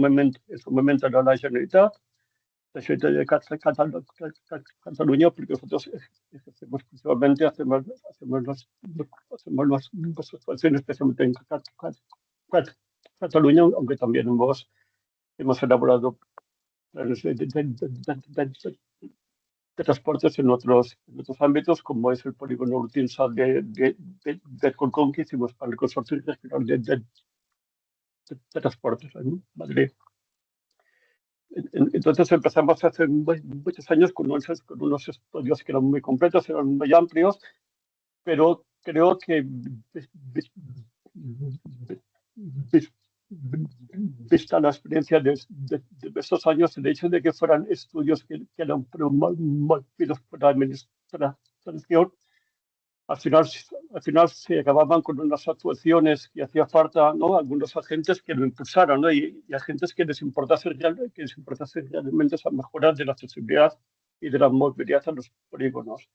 momento era la Generalitat de Cataluña, porque nosotros ejercemos principalmente, hacemos las actuaciones especialmente en Cataluña, aunque también hemos elaborado planes de transportes en otros ámbitos, como es el polígono Urtinsa de Colcón, que hicimos para el Consorcio Regional de Transportes en Madrid. Entonces empezamos hace muchos años con unos estudios que eran muy completos, eran muy amplios, pero creo que vista la experiencia de estos años, el hecho de que fueran estudios que eran promovidos por la administración, al final se acababan con unas actuaciones que hacía falta, ¿no? Algunos agentes que lo impulsaran, ¿no? y agentes que les importase realmente esa mejora de la accesibilidad y de la movilidad a los polígonos.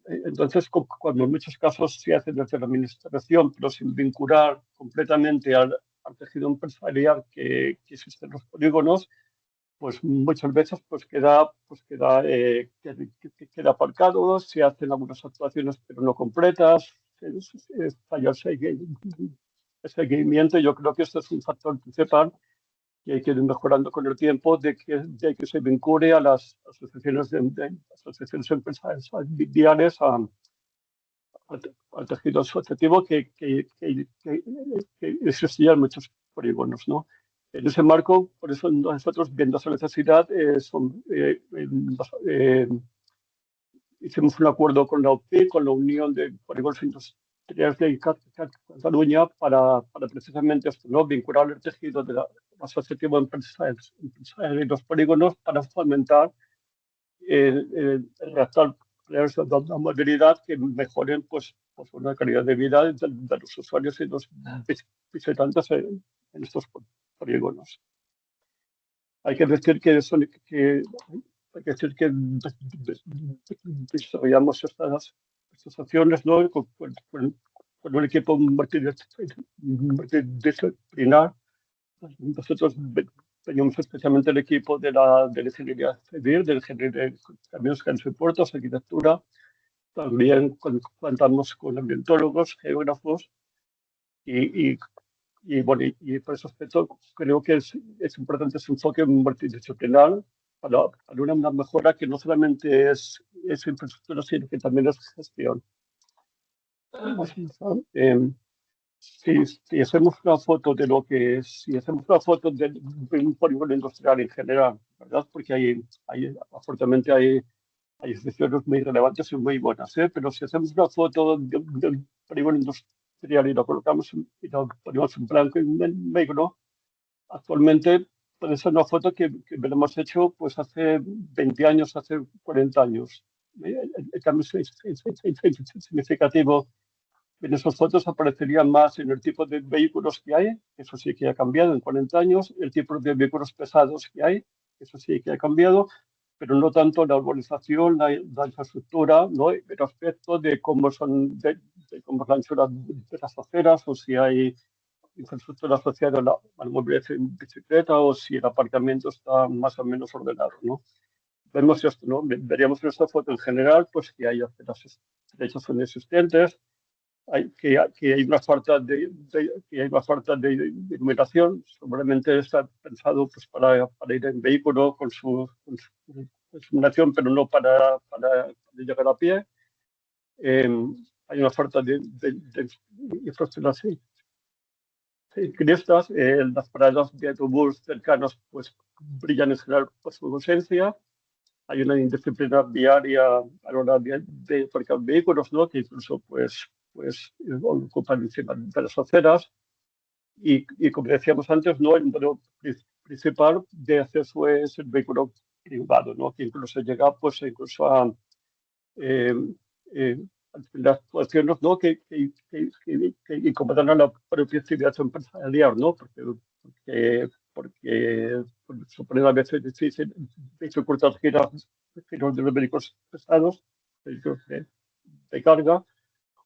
Entonces, cuando en muchos casos se hace desde la administración, pero sin vincular completamente al tejido empresarial que existe en los polígonos, pues muchas veces queda aparcado, se hacen algunas actuaciones pero no completas, falla el seguimiento. Yo creo que este es un factor principal y hay que ir mejorando con el tiempo de que se vincule a las asociaciones empresariales, al tejido asociativo que existía en muchos polígonos, ¿no? En ese marco, por eso nosotros, viendo esa necesidad, hicimos un acuerdo con la OPI, con la Unión de Polígonos Industriales de Cataluña, para precisamente esto, ¿no? Vincular el tejido del asociativo empresarial y los polígonos para fomentar el redactar planes de movilidad que mejoren pues una calidad de vida de los usuarios y los visitantes en estos polígonos. Hay que decir que desarrollamos estas acciones, ¿no? con un equipo multidisciplinar. Nosotros teníamos especialmente el equipo de la ingeniería civil, de ingeniería de camiones, y puertos, arquitectura. También contamos con ambientólogos, geógrafos y por ese aspecto creo que es importante ese enfoque multidisciplinar para una mejora que no solamente es infraestructura, sino que también es gestión. Si hacemos una foto de lo que es, si hacemos una foto de un polígono industrial en general, ¿verdad? Porque afortunadamente hay excepciones muy relevantes y muy buenas, ¿eh? Pero si hacemos una foto de un polígono industrial y lo colocamos y lo ponemos en blanco y en negro, actualmente puede ser una foto que lo hemos hecho pues hace 20 años, hace 40 años. El cambio significativo en esas fotos aparecería más en el tipo de vehículos que hay, eso sí que ha cambiado en 40 años, el tipo de vehículos pesados que hay, eso sí que ha cambiado, pero no tanto la urbanización, la infraestructura, ¿no? El aspecto de cómo es la anchura de las aceras, o si hay infraestructura asociada a la movilidad en bicicleta, o si el aparcamiento está más o menos ordenado, ¿no? Vemos esto, ¿no? Veríamos en esta foto en general, pues que hay aceras estrechas son existentes, que hay una falta de iluminación. Seguramente está pensado pues, para ir en vehículo con su iluminación, pero no para llegar a pie. Hay una falta de infraestructura ciclistas. Las paradas de autobús cercanos pues, brillan en general por su ausencia. Hay una indisciplina viaria a la hora de aparcar vehículos, ¿no? Que incluso pues ocupan encima de las aceras. Y como decíamos antes, ¿no? El modelo principal de acceso es el vehículo privado, ¿no? Que incluso llega pues, incluso a las situaciones, ¿no? que incomodan a la propia actividad empresarial, ¿no? Porque supone a veces difícil dificultar giros de los vehículos pesados, vehículos de carga,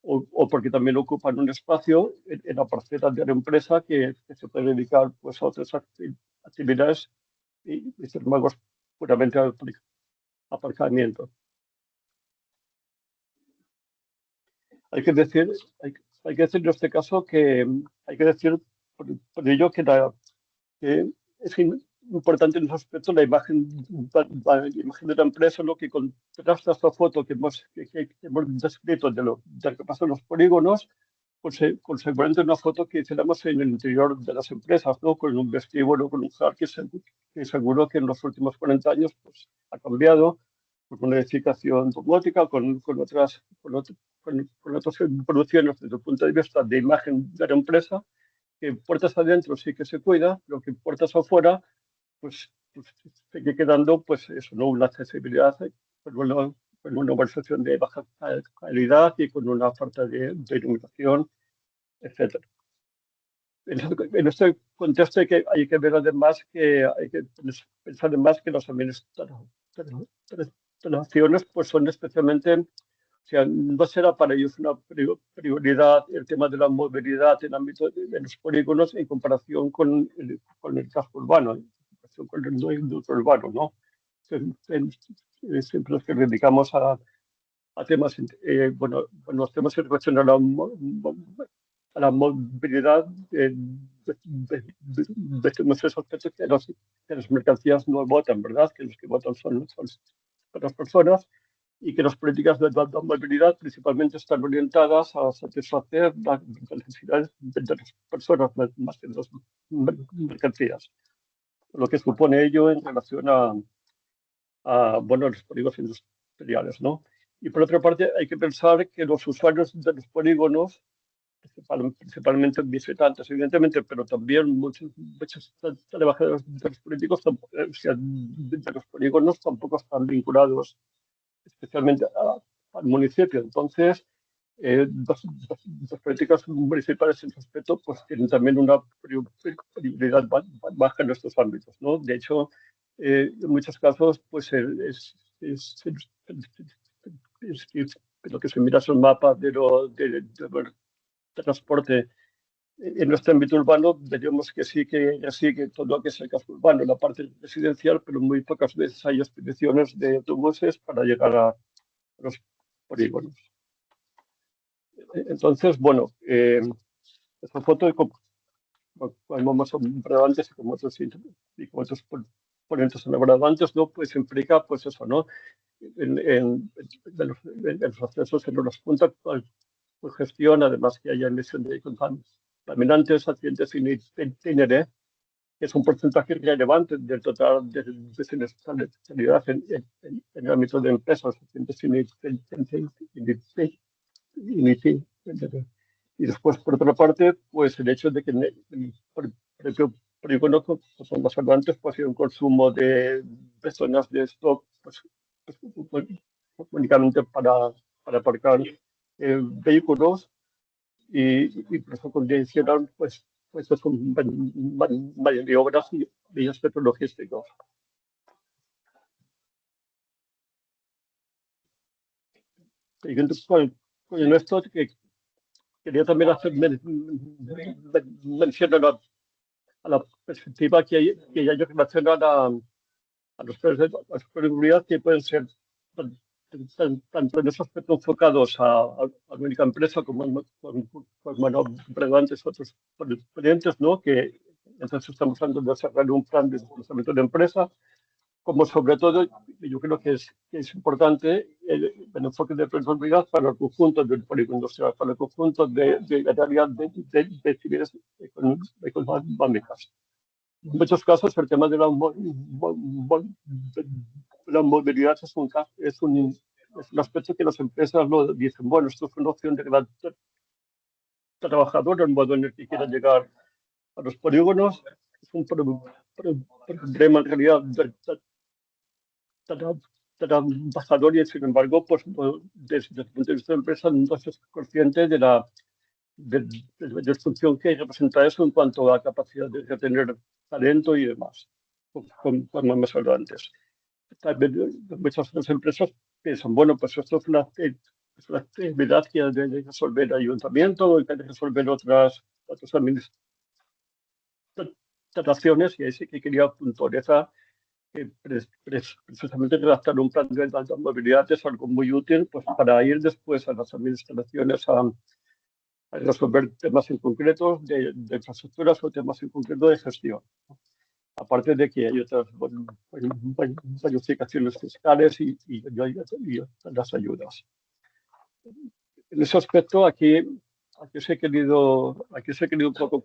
o porque también ocupan un espacio en la parcela de la empresa que se puede dedicar pues, a otras actividades y sin embargo puramente al aparcamiento. Hay que decir en este caso que hay que decir por ello que es importante en ese aspecto la imagen de la empresa, lo que contrasta esta foto que hemos descrito de lo que pasa en los polígonos, con seguramente una foto que hiciéramos en el interior de las empresas, ¿no? Con un vestíbulo, con un lugar que seguro que en los últimos 40 años pues, ha cambiado, con una edificación domótica, con otras producciones desde el punto de vista de imagen de la empresa, que puertas adentro sí que se cuida, pero que puertas afuera pues sigue quedando pues eso, ¿no? Una accesibilidad con una urbanización de baja calidad y con una falta de iluminación, etc. En este contexto hay que ver además que hay que pensar además que las administraciones pues son especialmente, o sea, no será para ellos una prioridad el tema de la movilidad en el ámbito de los polígonos en comparación con el casco urbano, en comparación con el núcleo urbano, ¿no? Siempre los que dedicamos a temas, los temas en relación a la movilidad, vemos esos aspectos que las mercancías no votan, ¿verdad? Que los que votan son las personas y que las políticas de movilidad principalmente están orientadas a satisfacer las necesidades de las personas más que de las mercancías. Lo que supone ello en relación a los polígonos industriales, ¿no? Y por otra parte, hay que pensar que los usuarios de los polígonos, principalmente visitantes, evidentemente, pero también muchos trabajadores de los políticos, de los polígonos, tampoco están vinculados especialmente al municipio. Entonces, las políticas municipales en ese aspecto pues, tienen también una prioridad baja en estos ámbitos, ¿no? De hecho, en muchos casos, pues lo que se mira son mapas de transporte en nuestro ámbito urbano, veríamos que sí que todo lo que es el casco urbano, la parte residencial, pero muy pocas veces hay expediciones de autobuses para llegar a los polígonos. Entonces, bueno, esta foto, como hemos hablado antes y como otros ponentes han hablado antes, ¿no? Pues implica, pues eso, ¿no? En los accesos en los puntos, pues gestión, además que haya emisión de contaminantes, accidentes sin itinere, que es un porcentaje relevante del total de siniestralidad en el ámbito de empresas, accidentes sin itinere. Y después, por otra parte, pues el hecho de que el propio polígono, como más antes, pues hay un consumo de zonas de stock pues, únicamente para aparcar vehículos y por eso condicionan pues es un maniobras y aspectos logísticos. Siguiendo con esto, que quería también hacer mención a la perspectiva que hay en relación a los planes de seguridad que pueden ser tanto en esos aspectos enfocados a la única empresa como antes otros ponentes, ¿no? Que entonces estamos hablando de desarrollar un plan de desarrollo de empresa, como sobre todo, yo creo que es importante el enfoque de responsabilidad para el conjunto del polígono industrial, para el conjunto de áreas de actividades económicas. En muchos casos, el tema de la movilidad es un aspecto que las empresas lo dicen, bueno, esto es una opción de cada trabajador, el modo en el que quiera llegar a los polígonos, es un problema en realidad trabajador y, sin embargo, pues, desde el punto de vista de la empresa no es consciente de la disfunción que representa eso en cuanto a capacidad de tener talento y demás, como hemos hablado antes. También muchas otras empresas piensan, bueno, pues esto es una actividad que debe resolver el ayuntamiento, que debe resolver otras administraciones, y ahí sí que quería puntualizar que precisamente redactar un plan de alta movilidad es algo muy útil, pues, para ir después a las administraciones a resolver temas en concreto de infraestructuras o temas en concreto de gestión. Aparte de que hay otras bonificaciones fiscales y las ayudas. En ese aspecto, aquí os he querido un poco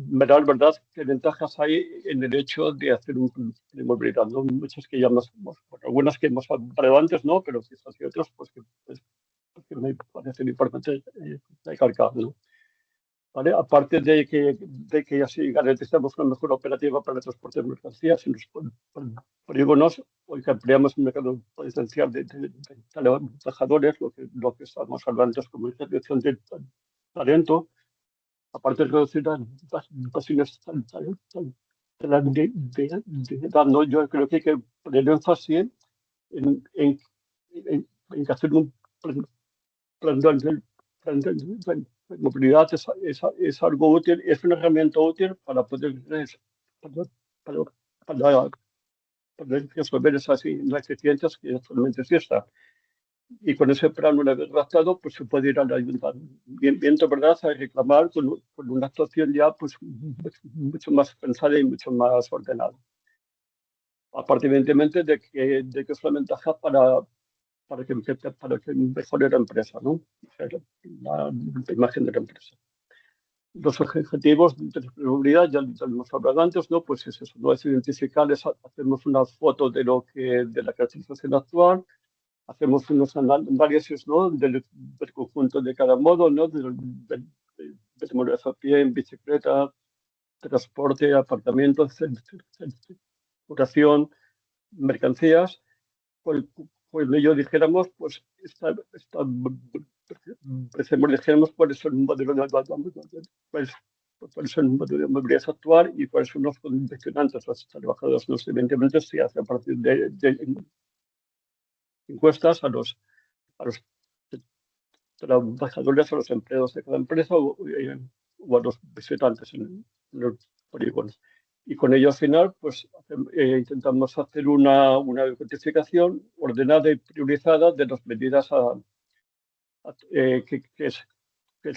mirar, ¿verdad?, qué ventajas hay en el hecho de hacer un plan de movilidad, ¿no? Muchas que ya algunas que hemos hablado antes, ¿no? Pero quizás hay otras pues, que me parecen importantes recalcar, ¿no? ¿Vale? Aparte de que así garantizamos una mejor operativa para el transporte de mercancías en los polígonos, hoy que ampliamos un mercado potencial de trabajadores, lo que estábamos hablando antes como inserción de talento, aparte de reducir las ocasiones ¿no? Yo creo que hay que poner énfasis en hacer un plan de movilidad es algo útil, es una herramienta útil para poder resolver esas ineficiencias que actualmente existen. Y con ese plan, una vez redactado, pues se puede ir al ayuntamiento, ¿verdad?, a reclamar con una actuación ya pues mucho más pensada y mucho más ordenada. Aparte, evidentemente, de que es una ventaja para que mejore la empresa, ¿no? O sea, la imagen de la empresa. Los objetivos de seguridad, ya lo hemos hablado antes, ¿no? Pues es eso, no es identificar, hacemos una foto de la caracterización actual, hacemos unos análisis, ¿no?, del conjunto de cada modo, ¿no?, de movilidad a pie, en bicicleta, transporte, apartamentos, circulación, mercancías. Por ello dijéramos, pues dijéramos cuáles son un modelo de movilidad actual y cuáles son los condicionantes a los trabajadores. No, evidentemente se hace a partir de encuestas a los trabajadores, a los empleados de cada empresa o a los visitantes en los polígonos. Y con ello al final pues intentamos hacer una identificación ordenada y priorizada de las medidas que es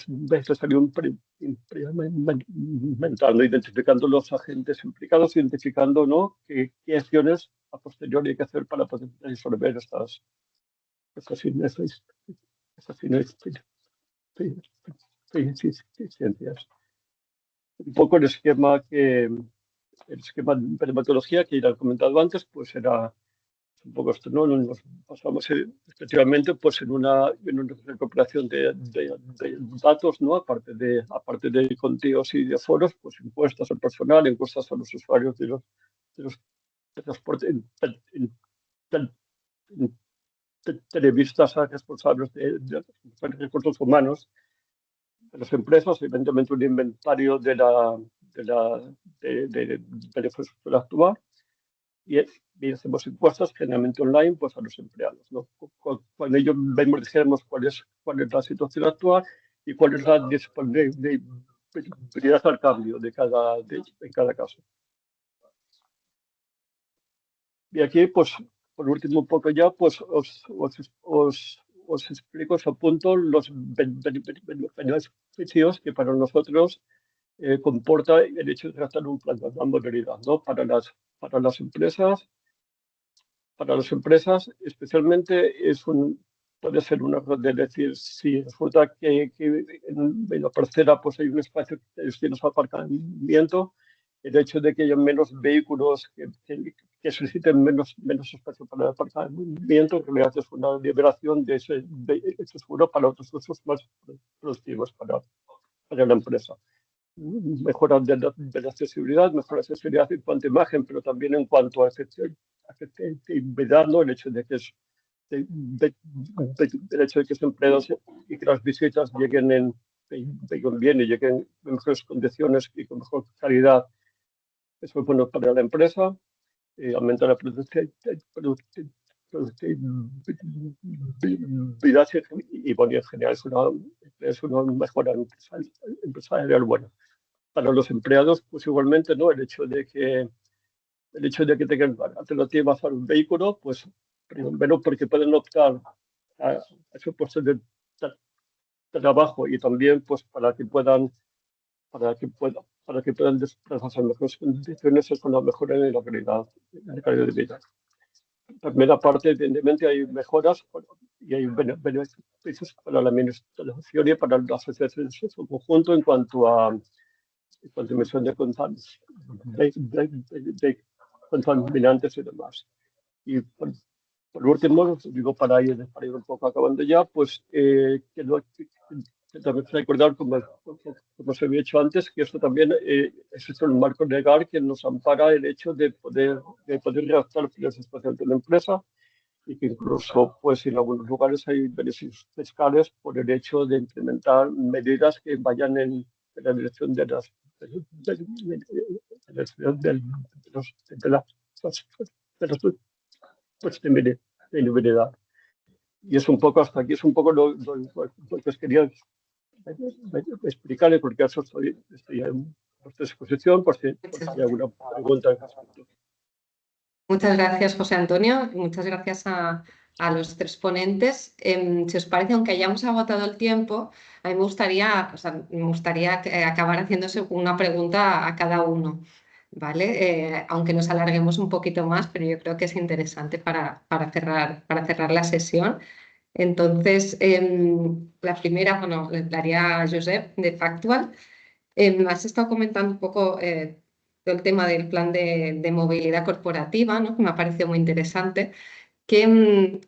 necesario implementar, identificando los agentes implicados, identificando, ¿no?, qué acciones a posteriori hay que hacer para poder resolver estas ineficiencias. Un poco el esquema de metodología que ya he comentado antes, pues era un poco esto, ¿no? Nos basamos efectivamente pues en una recuperación de datos, ¿no? Aparte de contidos y de foros, pues encuestas al personal, encuestas a los usuarios de los transportes, entrevistas a responsables de recursos humanos de las empresas, evidentemente un inventario de la infraestructura actual y hacemos encuestas generalmente online pues a los empleados, ¿no? Cuando ellos vemos, dijéramos cuál es la situación actual y cuál es la disponibilidad al cambio en cada caso. Y aquí, pues, por último, un poco ya, pues os explico, os apunto los beneficios que para nosotros comporta el hecho de tratar un plan de movilidad, ¿no? Para las empresas, especialmente puede ser un error de decir, si resulta que en la parcela pues hay un espacio que destina su aparcamiento, el hecho de que haya menos vehículos que soliciten menos espacio para el aparcamiento, en realidad es una liberación de ese seguro para otros usos más productivos para la empresa. Mejora de la accesibilidad, mejora de accesibilidad en cuanto a imagen, pero también en cuanto a efectividad, ¿no? El hecho de que el hecho de que los empleados y que las visitas lleguen bien y lleguen en mejores condiciones y con mejor calidad, eso es bueno para la empresa, aumenta la productividad y bueno, en general es una mejora empresarial buena. Para los empleados, pues igualmente, ¿no? El hecho de que tengan alternativas a un vehículo, pues primero porque pueden optar a esos puestos de trabajo y también pues para que puedan desplazarse en mejores condiciones es una mejora en la calidad de vida. También aparte, evidentemente, hay mejoras y hay beneficios para la administración y para la asociación en su conjunto en cuanto a emisión de contaminantes y demás. Y por último, digo para ir un poco acabando ya, pues que también recordar, como se había hecho antes, que esto también existe un marco legal que nos ampara el hecho de poder redactar planes espaciales de la empresa y que incluso pues en algunos lugares hay beneficios fiscales por el hecho de implementar medidas que vayan en la dirección de las sostenibilidad. Y es un poco hasta aquí, es un poco lo que os quería explicar, y porque eso estoy a vuestra disposición por si hay alguna pregunta en respecto. Muchas gracias, José Antonio. Muchas gracias a los tres ponentes. Si os parece, aunque hayamos agotado el tiempo, a mí me gustaría acabar haciéndose una pregunta a cada uno, ¿vale? Aunque nos alarguemos un poquito más, pero yo creo que es interesante para cerrar la sesión. Entonces, la primera, bueno, le daría a Josep de Factual. Has estado comentando un poco todo el tema del plan de movilidad corporativa, ¿no? Que me ha parecido muy interesante.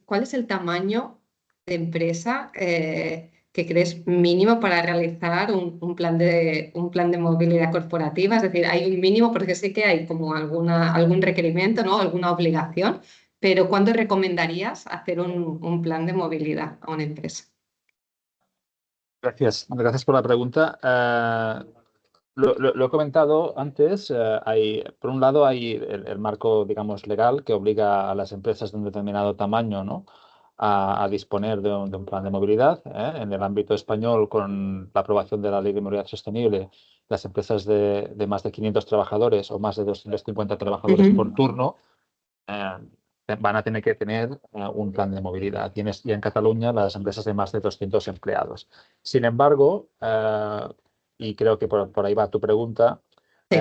¿Cuál es el tamaño de empresa que crees mínimo para realizar un plan de movilidad corporativa? Es decir, hay un mínimo porque sé que hay como algún requerimiento, ¿no? Alguna obligación, pero ¿cuándo recomendarías hacer un plan de movilidad a una empresa? Gracias por la pregunta. Lo he comentado antes. Por un lado, hay el marco, digamos, legal que obliga a las empresas de un determinado tamaño, ¿no?, a disponer de un plan de movilidad. En el ámbito español, con la aprobación de la Ley de Movilidad Sostenible, las empresas de más de 500 trabajadores o más de 250 trabajadores por turno van a tener que tener un plan de movilidad. Y en Cataluña, las empresas de más de 200 empleados. Sin embargo, y creo que por ahí va tu pregunta, Sí.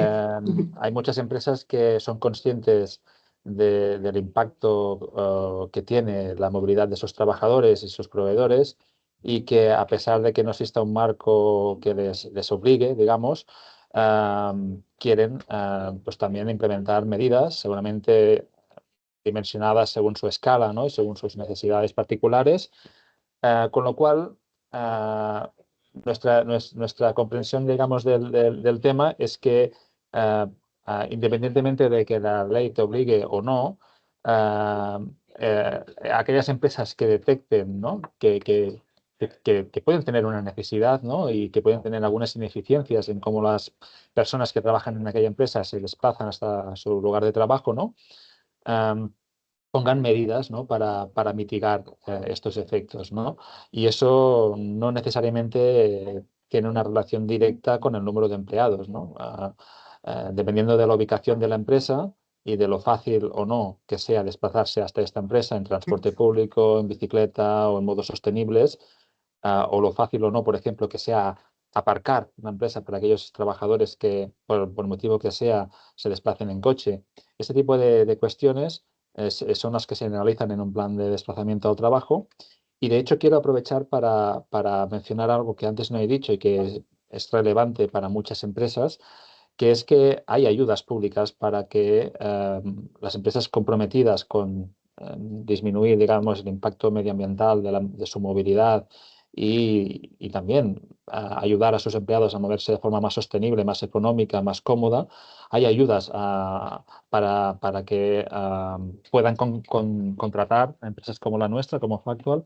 hay muchas empresas que son conscientes del impacto que tiene la movilidad de sus trabajadores y sus proveedores, y que, a pesar de que no exista un marco que les obligue, digamos, quieren pues también implementar medidas, seguramente dimensionadas según su escala, ¿no?, y según sus necesidades particulares, con lo cual nuestra comprensión, digamos, del tema es que independientemente de que la ley te obligue o no, aquellas empresas que detecten, ¿no?, que pueden tener una necesidad, ¿no?, y que pueden tener algunas ineficiencias en cómo las personas que trabajan en aquella empresa se desplazan hasta su lugar de trabajo, ¿no?, pongan medidas, ¿no?, para mitigar estos efectos, ¿no? Y eso no necesariamente tiene una relación directa con el número de empleados, ¿no? Dependiendo de la ubicación de la empresa, y de lo fácil o no que sea desplazarse hasta esta empresa en transporte público, en bicicleta o en modos sostenibles, o lo fácil o no, por ejemplo, que sea aparcar una empresa para aquellos trabajadores que, por motivo que sea, se desplacen en coche. Este tipo de cuestiones son las que se analizan en un plan de desplazamiento al trabajo. Y de hecho quiero aprovechar para mencionar algo que antes no he dicho y que es relevante para muchas empresas, que es que hay ayudas públicas para que las empresas comprometidas con disminuir, digamos, el impacto medioambiental de su movilidad y también ayudar a sus empleados a moverse de forma más sostenible, más económica, más cómoda. Hay ayudas para que puedan contratar a empresas como la nuestra, como Factual,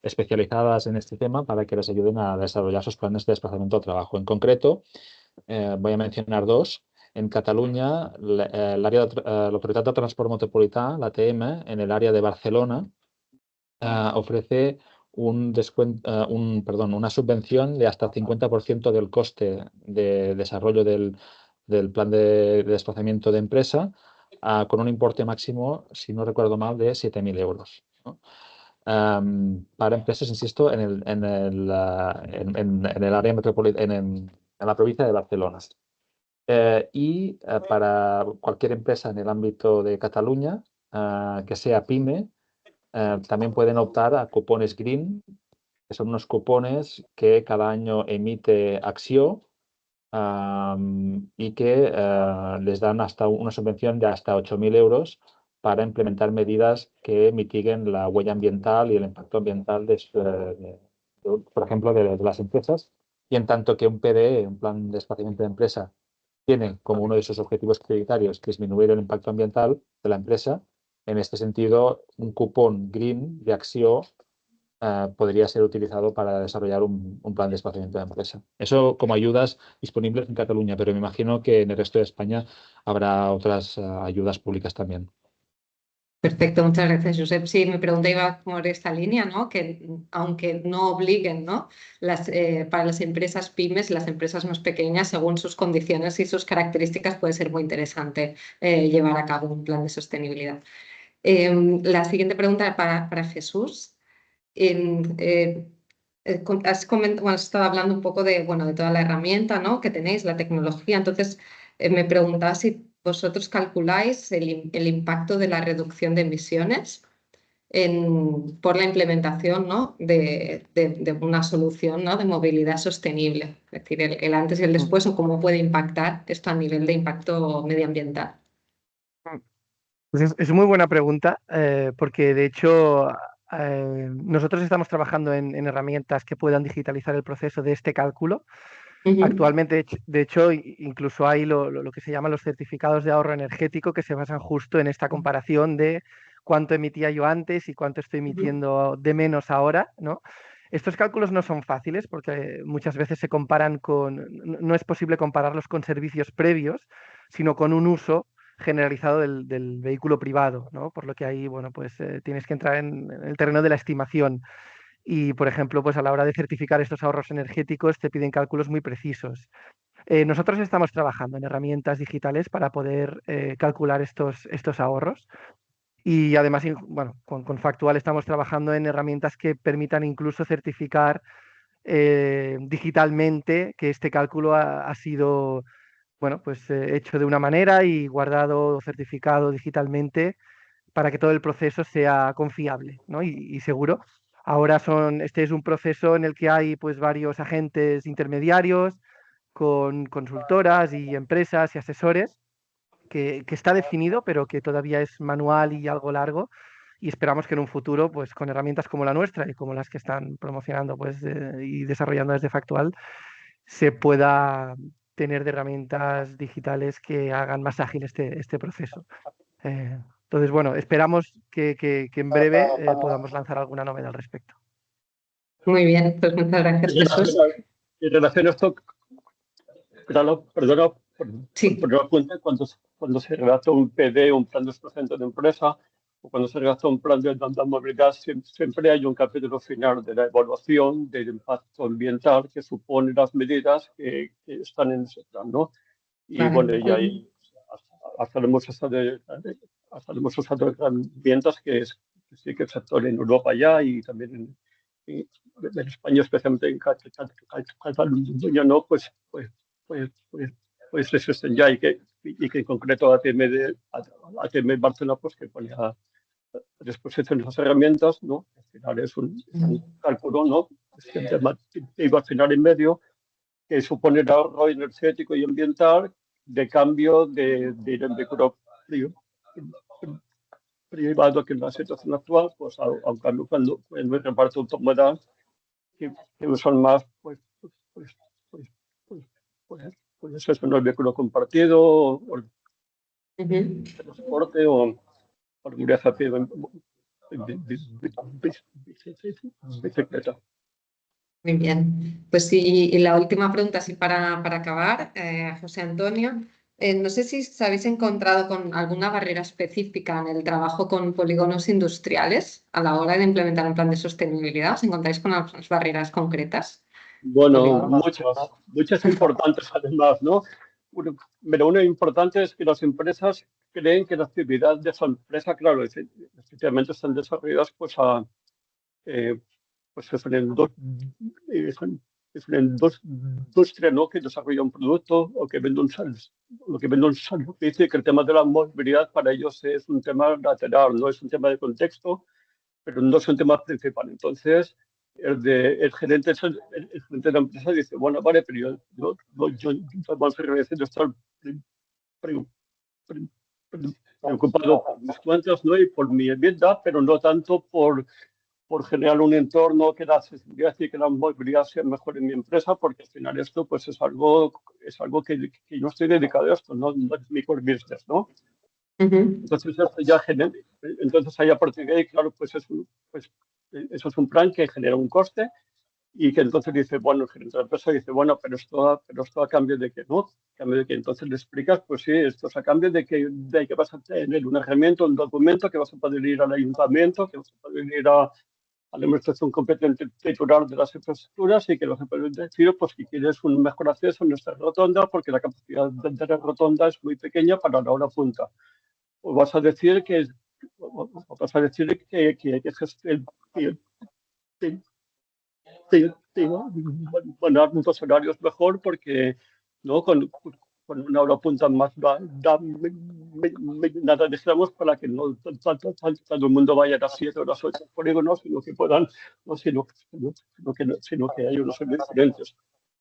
especializadas en este tema para que les ayuden a desarrollar sus planes de desplazamiento al trabajo. En concreto, voy a mencionar dos. En Catalunya, l'Autoritat de Transport Metropolità, l'ATM, en el área de Barcelona, ofrece una subvención de hasta 50% del coste de desarrollo del plan de desplazamiento de empresa, con un importe máximo, si no recuerdo mal, de 7.000 euros, ¿no? Para empresas, insisto, en el área metropolitana, en la provincia de Barcelona. Para cualquier empresa en el ámbito de Cataluña, que sea pyme, también pueden optar a cupones green, que son unos cupones que cada año emite Acció y que les dan hasta una subvención de hasta 8.000 euros para implementar medidas que mitiguen la huella ambiental y el impacto ambiental, por ejemplo, de las empresas. Y en tanto que un PDE, un plan de desplazamiento de empresa, tiene como uno de sus objetivos prioritarios disminuir el impacto ambiental de la empresa, en este sentido, un cupón green de Acció podría ser utilizado para desarrollar un plan de desplazamiento de empresa. Eso como ayudas disponibles en Cataluña, pero me imagino que en el resto de España habrá otras ayudas públicas también. Perfecto, muchas gracias, Josep. Sí, mi pregunta iba por esta línea, ¿no? Que aunque no obliguen, ¿no? Para las empresas pymes, las empresas más pequeñas, según sus condiciones y sus características, puede ser muy interesante llevar a cabo un plan de sostenibilidad. La siguiente pregunta para Jesús. Has estado hablando un poco de toda la herramienta, ¿no? que tenéis, la tecnología. Entonces, me preguntaba si vosotros calculáis el impacto de la reducción de emisiones por la implementación, ¿no? de una solución, ¿no? de movilidad sostenible. Es decir, el antes y el después, o cómo puede impactar esto a nivel de impacto medioambiental. Pues es muy buena pregunta, porque de hecho nosotros estamos trabajando en herramientas que puedan digitalizar el proceso de este cálculo. Actualmente, de hecho, incluso hay lo que se llaman los certificados de ahorro energético que se basan justo en esta comparación de cuánto emitía yo antes y cuánto estoy emitiendo de menos ahora, ¿no? Estos cálculos no son fáciles porque muchas veces se comparan no es posible compararlos con servicios previos, sino con un uso generalizado del vehículo privado, ¿no? Por lo que ahí, bueno, pues tienes que entrar en el terreno de la estimación. Y, por ejemplo, pues a la hora de certificar estos ahorros energéticos te piden cálculos muy precisos. Nosotros estamos trabajando en herramientas digitales para poder calcular estos ahorros. Y además, bueno, con Factual estamos trabajando en herramientas que permitan incluso certificar digitalmente que este cálculo ha sido, bueno, pues hecho de una manera y guardado o certificado digitalmente para que todo el proceso sea confiable, ¿no? y seguro. Ahora este es un proceso en el que hay pues varios agentes intermediarios con consultoras y empresas y asesores que está definido, pero que todavía es manual y algo largo. Y esperamos que en un futuro, pues con herramientas como la nuestra y como las que están promocionando pues, y desarrollando desde Factual, se pueda tener de herramientas digitales que hagan más ágil este proceso. Entonces, bueno, esperamos que en breve podamos lanzar alguna novedad al respecto. Muy bien, pues muchas gracias, Jesús. En relación a esto, perdona, Sí. por dar cuenta, cuando se redacta un PD, un plan de desplazamiento de empresa, o cuando se redacta un plan de movilidad, siempre hay un capítulo final de la evaluación del impacto ambiental que supone las medidas que están en ese plan, ¿no? Y Vale. bueno, y ahí hasta lo hemos usado herramientas que sí que el sector en Europa ya y también en España, especialmente en Cataluña, ¿no? Pues existen ya y que en concreto ATM Barcelona pues que pone a disposición de esas herramientas, ¿no? Al final es un cálculo, ¿no? Iba al final en medio que supone el ahorro energético y ambiental de cambio de vehículo privado que en la situación actual, pues a un cambio cuando el reparto automodal que usan más, pues eso es un vehículo compartido o transporte o movilidad a pie, bicicleta. Muy bien. Pues sí, y la última pregunta, así para acabar, José Antonio. No sé si os habéis encontrado con alguna barrera específica en el trabajo con polígonos industriales a la hora de implementar un plan de sostenibilidad. ¿Os encontráis con algunas barreras concretas? Bueno, muchas importantes además, ¿no? Pero una importante es que las empresas creen que la actividad de esa empresa, claro, efectivamente están desarrolladas pues es una industria, ¿no? Que desarrolla un producto o que vende un servicio y que el tema de la movilidad para ellos es un tema lateral, no es un tema de contexto, pero no es un tema principal. Entonces, el gerente de la empresa dice, bueno, vale, pero yo vamos a estar preocupado por mis cuentas, ¿no? Y por mi vida, pero no tanto por generar un entorno que la accesibilidad y que la movilidad sea mejor en mi empresa, porque al final esto pues es algo que yo estoy dedicado a esto, no es mi core business, ¿no? Entonces entonces ahí a partir de ahí, claro, pues eso es un plan que genera un coste y que entonces dice, bueno, el gerente de la empresa dice, bueno, pero esto a cambio de qué, ¿no? A cambio de que entonces le explicas, pues sí, esto es a cambio de que vas a tener una herramienta, un documento, que vas a poder ir al ayuntamiento, que vas a poder ir a la administración competente titular de las infraestructuras y que vas a poder decir pues, que quieres un mejor acceso en esta rotonda porque la capacidad de la rotonda es muy pequeña para la hora punta. O vas a decir que van a dar unos horarios mejor porque ¿no? con una hora punta más nada dejamos para que no todo el mundo vaya a las 7 o las 8 polígonos, sino que puedan, no, sino que hay unos diferentes.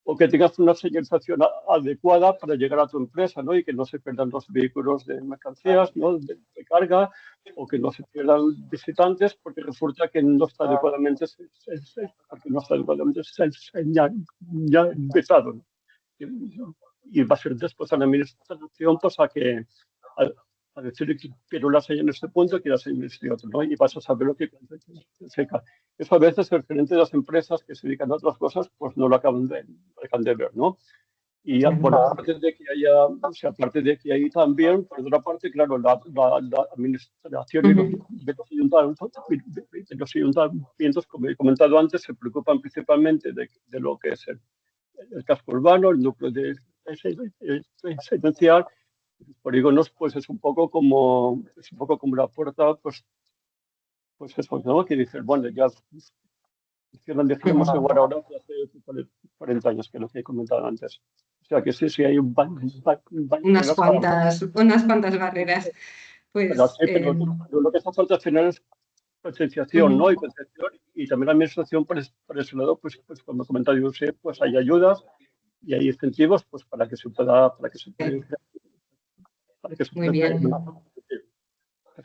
O que tengas una señalización adecuada para llegar a tu empresa, ¿no? Y que no se pierdan los vehículos de mercancías, ¿no? de carga, o que no se pierdan visitantes porque resulta que no está adecuadamente señalizado, ¿no? Y va a ser después a la administración pues a decir que quiero la señal en este punto, quiero la señal en este otro, ¿no? Y vas a saber lo que seca. Eso a veces el gerente de las empresas que se dedican a otras cosas pues no lo acaban de ver, ¿no? Y ya, bueno, aparte de que hay también, por otra parte, claro, la administración y los ayuntamientos, como he comentado antes, se preocupan principalmente de lo que es el casco urbano, el núcleo residencial. Los polígonos, pues es un poco como la puerta, pues eso, ¿no? Que dices, bueno, ya dijimos igual ahora hace 40 años, que es lo que he comentado antes. O sea que sí hay unas cuantas barreras. Pues, pero lo que hace falta al final es concienciación, ¿no? Y también la administración por ese lado, pues como he comentado yo, pues hay ayudas y hay incentivos pues para que se pueda muy bien.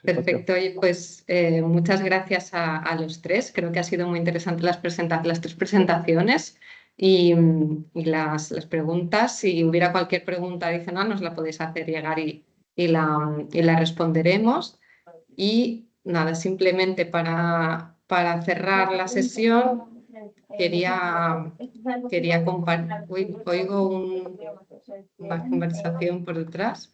Perfecto, y pues muchas gracias a los tres. Creo que ha sido muy interesante las tres presentaciones y las preguntas. Si hubiera cualquier pregunta adicional, nos la podéis hacer llegar y la responderemos. Y nada, simplemente para cerrar la sesión, quería compartir. Oigo una conversación por detrás.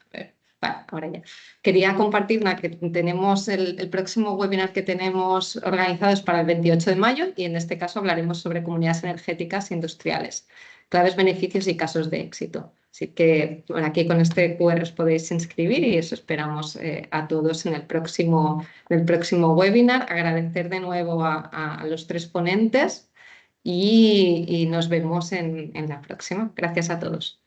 Vale, ahora ya. Quería compartir que tenemos el próximo webinar que tenemos organizado es para el 28 de mayo y en este caso hablaremos sobre comunidades energéticas industriales, claves, beneficios y casos de éxito. Así que bueno, aquí con este QR os podéis inscribir y os esperamos a todos en el próximo webinar. Agradecer de nuevo a los 3 ponentes y nos vemos en la próxima. Gracias a todos.